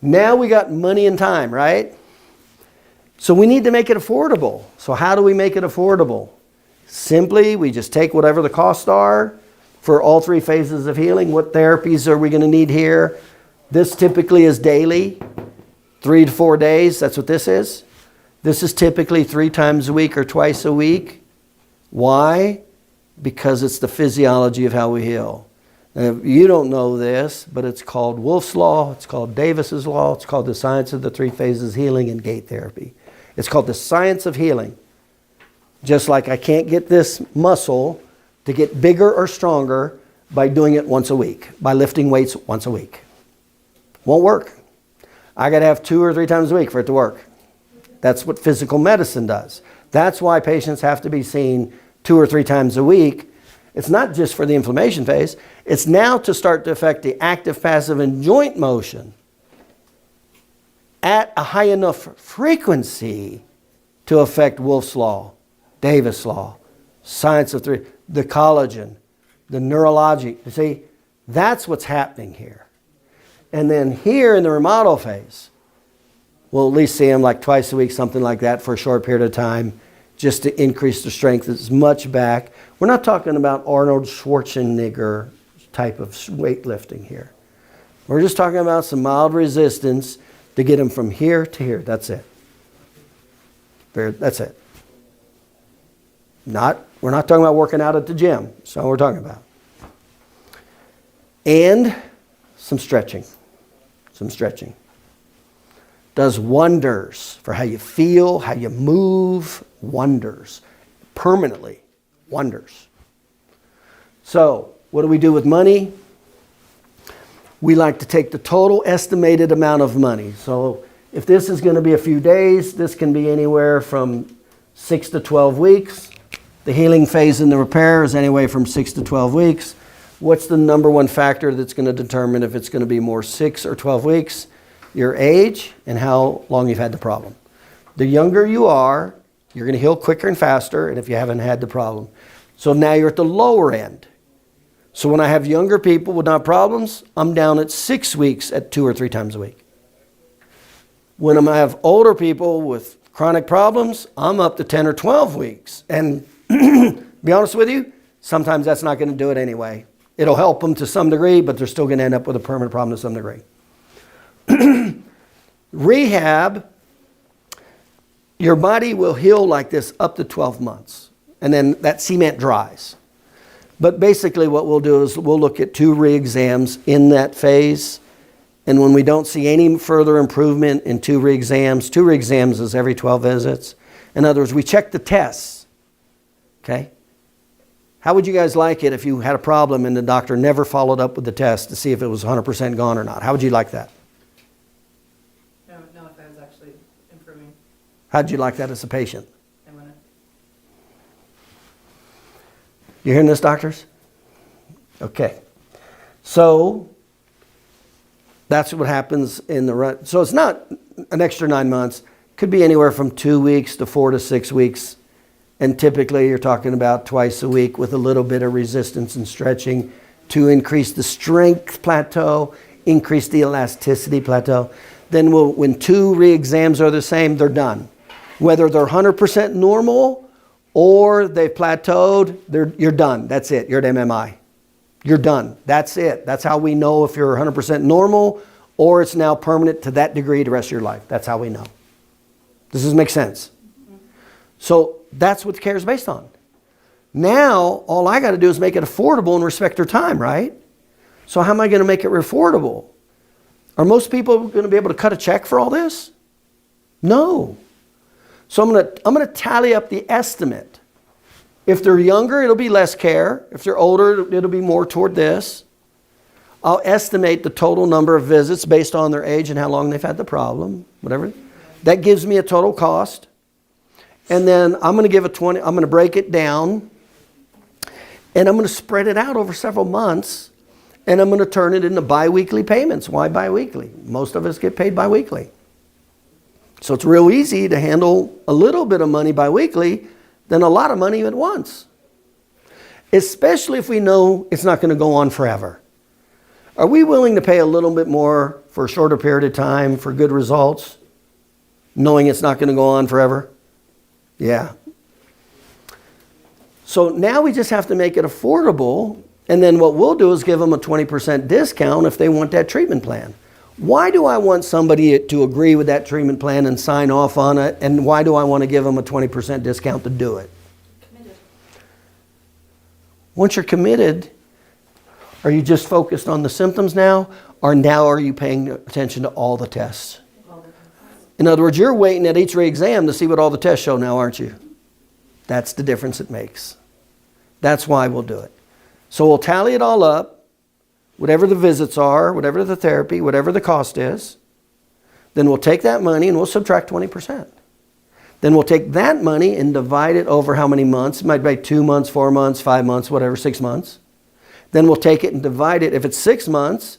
S1: Now we got money and time, right? So we need to make it affordable. So how do we make it affordable? Simply, we just take whatever the costs are for all three phases of healing. What therapies are we going to need here? This typically is daily, 3 to 4 days. That's what this is. This is typically 3 times a week or twice a week. Why? Because it's the physiology of how we heal. Now, you don't know this, but it's called Wolff's Law. It's called Davis's Law. It's called the science of the 3 phases healing and gait therapy. It's called the science of healing. Just like I can't get this muscle to get bigger or stronger by doing it once a week, by lifting weights once a week. Won't work. I got to have 2 or 3 times a week for it to work. That's what physical medicine does. That's why patients have to be seen 2 or 3 times a week. It's not just for the inflammation phase. It's now to start to affect the active, passive, and joint motion at a high enough frequency to affect Wolff's Law, Davis Law, Science of Three, the collagen, the neurology. You see, that's what's happening here. And then here in the remodel phase, we'll at least see them like twice a week, something like that for a short period of time, just to increase the strength as much back. We're not talking about Arnold Schwarzenegger type of weightlifting here. We're just talking about some mild resistance to get them from here to here. That's it. That's it. We're not talking about working out at the gym. That's not what we're talking about. And some stretching. Some stretching. Does wonders for how you feel, how you move, wonders. Permanently, wonders. So, what do we do with money? We like to take the total estimated amount of money. So, if this is going to be a few days, this can be anywhere from 6 to 12 weeks. The healing phase and the repair is anywhere from 6 to 12 weeks. What's the number one factor that's going to determine if it's going to be more 6 or 12 weeks? Your age and how long you've had the problem. The younger you are, you're going to heal quicker and faster, and if you haven't had the problem. So now you're at the lower end. So when I have younger people with not problems, I'm down at 6 weeks at 2 or 3 times a week. When I have older people with chronic problems, I'm up to 10 or 12 weeks. And be honest with you, sometimes that's not going to do it anyway. It'll help them to some degree, but they're still going to end up with a permanent problem to some degree. Rehab, your body will heal like this up to 12 months. And then that cement dries. But basically what we'll do is we'll look at 2 re-exams in that phase. And when we don't see any further improvement in 2 re-exams is every 12 visits. In other words, we check the tests. Okay? How would you guys like it if you had a problem and the doctor never followed up with the test to see if it was 100% gone or not? How would you like that?
S4: No, if I was actually improving.
S1: How'd you like that as a patient?
S4: I wouldn't.
S1: You hearing this, doctors? Okay. So that's what happens in the run. So it's not an extra 9 months. Could be anywhere from 2 weeks to 4 to 6 weeks. And typically you're talking about twice a week with a little bit of resistance and stretching to increase the strength plateau, increase the elasticity plateau. Then when 2 re-exams are the same, they're done. Whether they're 100% normal or they've plateaued, you're done. That's it. You're at MMI. You're done. That's it. That's how we know if you're 100% normal or it's now permanent to that degree the rest of your life. That's how we know. Does this make sense? So that's what the care is based on. Now, all I got to do is make it affordable and respect their time, right? So how am I going to make it affordable? Are most people going to be able to cut a check for all this? No. So I'm going to tally up the estimate. If they're younger, it'll be less care. If they're older, it'll be more toward this. I'll estimate the total number of visits based on their age and how long they've had the problem, whatever. That gives me a total cost. And then I'm going to break it down and I'm going to spread it out over several months and I'm going to turn it into biweekly payments. Why biweekly? Most of us get paid biweekly. So it's real easy to handle a little bit of money biweekly than a lot of money at once. Especially if we know it's not going to go on forever. Are we willing to pay a little bit more for a shorter period of time for good results, knowing it's not going to go on forever? Yeah. So now we just have to make it affordable, and then what we'll do is give them a 20% discount if they want that treatment plan. Why do I want somebody to agree with that treatment plan and sign off on it, and why do I want to give them a 20% discount to do it?
S4: Committed.
S1: Once you're committed, are you just focused on the symptoms now, or now are you paying attention to all the tests? In other words, you're waiting at each re-exam to see what all the tests show now, aren't you? That's the difference it makes. That's why we'll do it. So we'll tally it all up, whatever the visits are, whatever the therapy, whatever the cost is. Then we'll take that money and we'll subtract 20%. Then we'll take that money and divide it over how many months? It might be 2 months, 4 months, 5 months, whatever, 6 months. Then we'll take it and divide it. If it's 6 months,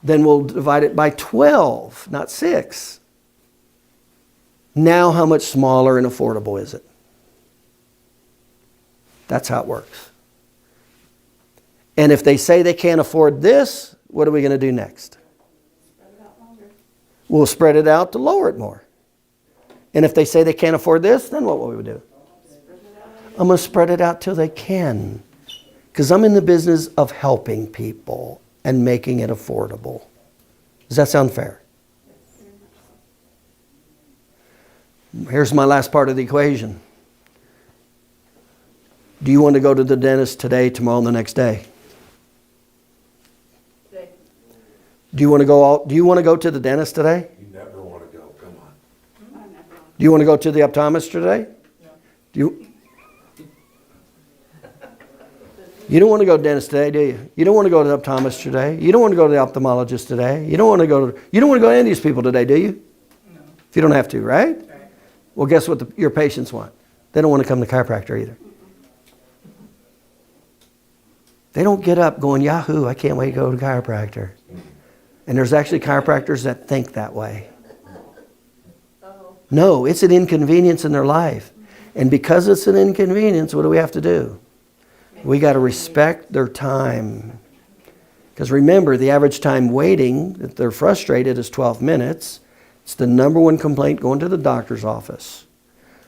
S1: then we'll divide it by 12, not 6. Now how much smaller and affordable is it? That's how it works. And if they say they can't afford this, what are we going to do next?
S4: Spread it out longer.
S1: We'll spread it out to lower it more. And if they say they can't afford this, then what will we do?
S4: Spread it out.
S1: I'm going to spread it out till they can. Because I'm in the business of helping people and making it affordable. Does that sound fair?
S4: Very much so.
S1: Here's my last part of the equation. Do you want to go to the dentist today, tomorrow, and the next day?
S4: Today.
S1: Do you want to go to the dentist today?
S3: You never want to go, come on.
S4: I never know.
S1: Do you want to go to the optometrist today?
S4: No.
S1: You don't want to go to the dentist today, do you? You don't want to go to the optometrist today. You don't want to go to the ophthalmologist today. You don't want to go to any of these people today, do you?
S4: No.
S1: If you don't have to, right?
S4: Right.
S1: Well, guess what your patients want? They don't want to come to the chiropractor either. They don't get up going, Yahoo, I can't wait to go to the chiropractor. And there's actually chiropractors that think that way.
S4: Oh.
S1: No, it's an inconvenience in their life. And because it's an inconvenience, what do we have to do? We got to respect their time. Because remember, the average time waiting, if they're frustrated, is 12 minutes. It's the number one complaint going to the doctor's office.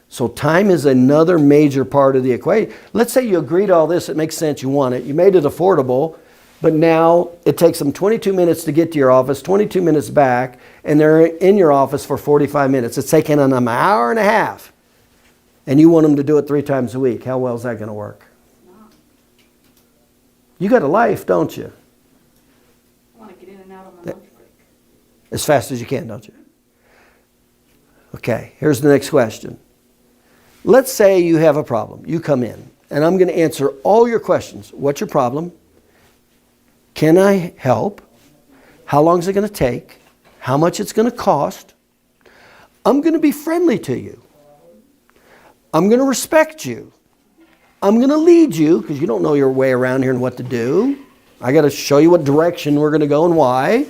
S1: So time is another major part of the equation. Let's say you agree to all this, it makes sense, you want it, you made it affordable, but now it takes them 22 minutes to get to your office, 22 minutes back, and they're in your office for 45 minutes. It's taking them an hour and a half, and you want them to do it 3 times a week. How well is that going to work?
S4: Not.
S1: You got a life, don't you?
S4: I want to get in and out on my lunch break.
S1: As fast as you can, don't you? Okay, here's the next question. Let's say you have a problem. You come in, and I'm going to answer all your questions. What's your problem? Can I help? How long is it going to take? How much it's going to cost? I'm going to be friendly to you. I'm going to respect you. I'm going to lead you, because you don't know your way around here and what to do. I got to show you what direction we're going to go and why.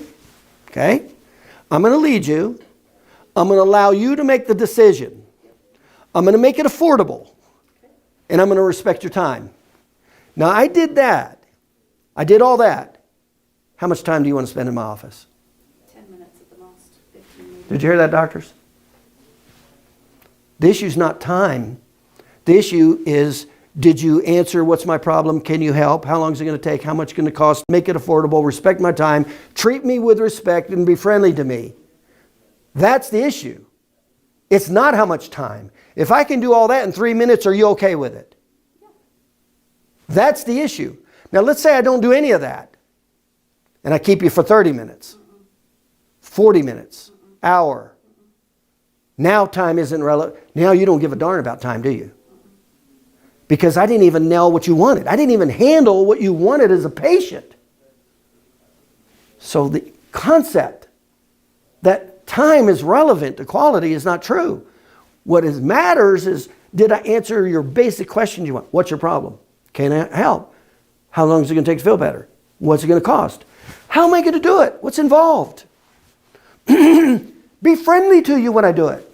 S1: Okay? I'm going to lead you. I'm going to allow you to make the decision. I'm going to make it affordable, and I'm going to respect your time. Now, I did that. I did all that. How much time do you want to spend in my office?
S4: 10 minutes at the most. 15 maybe.
S1: Did you hear that, doctors? The issue is not time. The issue is, did you answer what's my problem? Can you help? How long is it going to take? How much is it going to cost? Make it affordable. Respect my time. Treat me with respect and be friendly to me. That's the issue. It's not how much time. If I can do all that in 3 minutes, are you okay with it? That's the issue. Now, let's say I don't do any of that, and I keep you for 30 minutes, 40 minutes, hour. Now time isn't relevant. Now you don't give a darn about time, do you? Because I didn't even nail what you wanted. I didn't even handle what you wanted as a patient. So the concept that time is relevant to quality is not true. What matters is, did I answer your basic questions you want? What's your problem? Can I help? How long is it going to take to feel better? What's it going to cost? How am I going to do it? What's involved? Be friendly to you when I do it.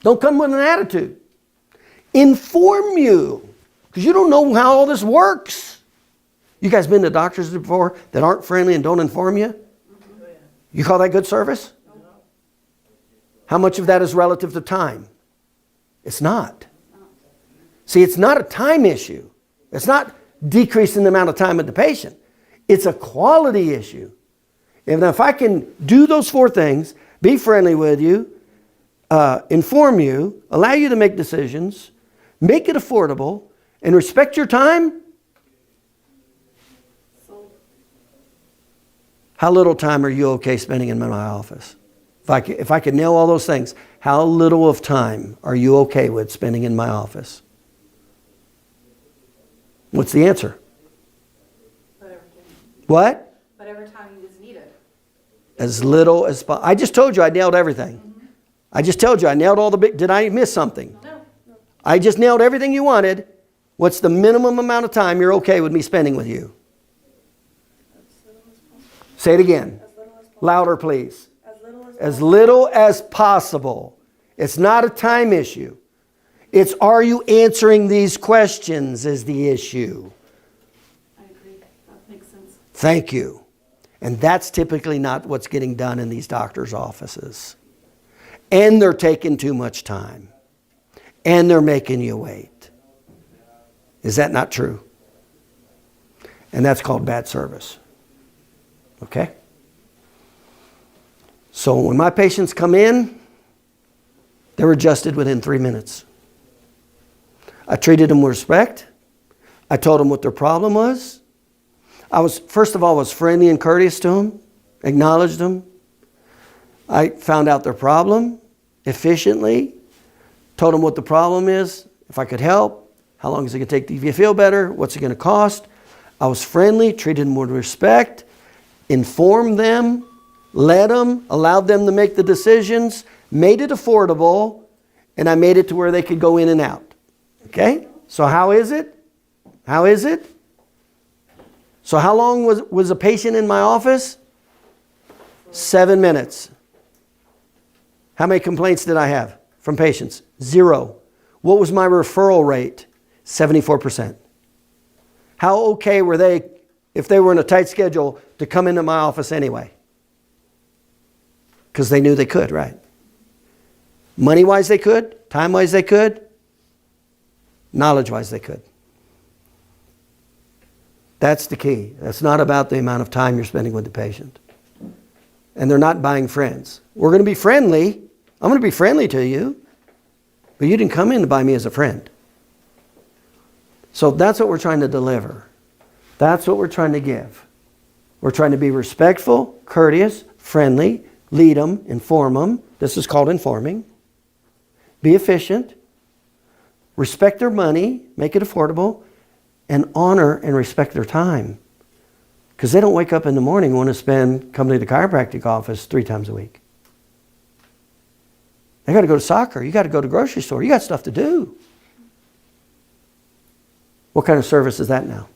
S1: Don't come with an attitude. Inform you, because you don't know how all this works. You guys been to doctors before that aren't friendly and don't inform you? You call that good service? How much of that is relative to time? It's not. See, it's not a time issue. It's not decreasing the amount of time with the patient. It's a quality issue. And if I can do those 4 things, be friendly with you, inform you, allow you to make decisions, make it affordable, and respect your time,
S4: So,
S1: how little time are you okay spending in my office? If I could nail all those things, how little of time are you okay with spending in my office? What's the answer?
S4: whatever.
S1: What?
S4: Whatever time is needed.
S1: As little as possible. I just told you I nailed everything. I just told you, I nailed all the big, did I miss something?
S4: No.
S1: I just nailed everything you wanted. What's the minimum amount of time you're okay with me spending with you? Say it again.
S2: As little as possible.
S1: Louder, please.
S2: As little as
S1: As little as possible. It's not a time issue. It's, are you answering these questions is the issue.
S4: I agree. That makes sense.
S1: Thank you. And that's typically not what's getting done in these doctors' offices. And they're taking too much time. And they're making you wait. Is that not true? And that's called bad service. Okay? So when my patients come in, they're adjusted within 3 minutes. I treated them with respect. I told them what their problem was. First of all, was friendly and courteous to them, acknowledged them. I found out their problem efficiently, told them what the problem is, if I could help, how long is it going to take to feel better, what's it going to cost. I was friendly, treated them with respect, informed them, led them, allowed them to make the decisions, made it affordable, and I made it to where they could go in and out. Okay? So how is it? How is it? So how long was a patient in my office? 7 minutes. How many complaints did I have from patients? 0. What was my referral rate? 74%. How okay were they, if they were in a tight schedule, to come into my office anyway? Because they knew they could, right? Money-wise they could. Time-wise they could. Knowledge-wise they could. That's the key. That's not about the amount of time you're spending with the patient. And they're not buying friends. We're going to be friendly. I'm going to be friendly to you. But you didn't come in to buy me as a friend. So that's what we're trying to deliver. That's what we're trying to give. We're trying to be respectful, courteous, friendly, lead them, inform them. This is called informing. Be efficient. Respect their money. Make it affordable. And honor and respect their time. Because they don't wake up in the morning and want to come to the chiropractic office 3 times a week. They got to go to soccer. You got to go to the grocery store. You got stuff to do. What kind of service is that now?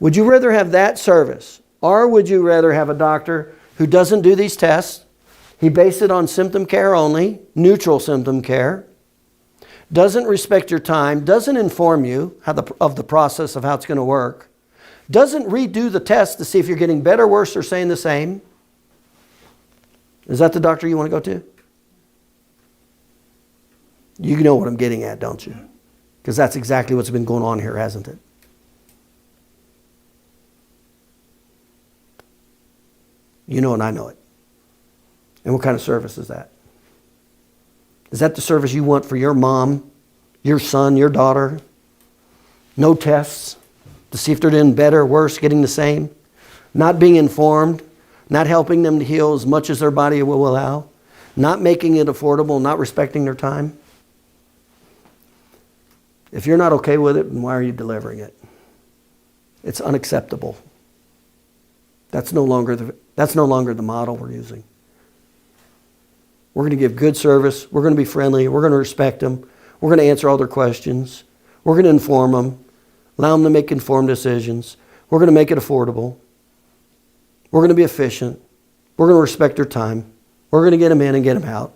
S1: Would you rather have that service? Or would you rather have a doctor who doesn't do these tests? He based it on symptom care only, neutral symptom care. Doesn't respect your time, doesn't inform you of the process of how it's going to work, doesn't redo the test to see if you're getting better, worse, or staying the same. Is that the doctor you want to go to? You know what I'm getting at, don't you? Because that's exactly what's been going on here, hasn't it? You know and I know it. And what kind of service is that? Is that the service you want for your mom, your son, your daughter? No tests to see if they're doing better, worse, getting the same? Not being informed, not helping them to heal as much as their body will allow, not making it affordable, not respecting their time? If you're not okay with it, then why are you delivering it? It's unacceptable. That's no longer the model we're using. We're going to give good service. We're going to be friendly. We're going to respect them. We're going to answer all their questions. We're going to inform them, allow them to make informed decisions. We're going to make it affordable. We're going to be efficient. We're going to respect their time. We're going to get them in and get them out.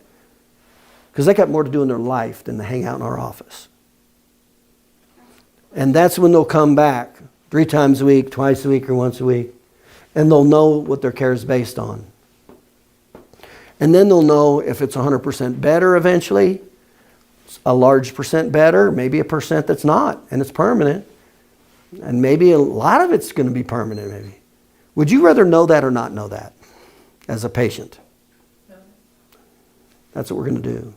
S1: Because they got more to do in their life than to hang out in our office. And that's when they'll come back 3 times a week, twice a week, or once a week. And they'll know what their care is based on. And then they'll know if it's 100% better eventually, a large percent better, maybe a percent that's not, and it's permanent. And maybe a lot of it's going to be permanent, maybe. Would you rather know that or not know that as a patient? No. That's what we're going to do.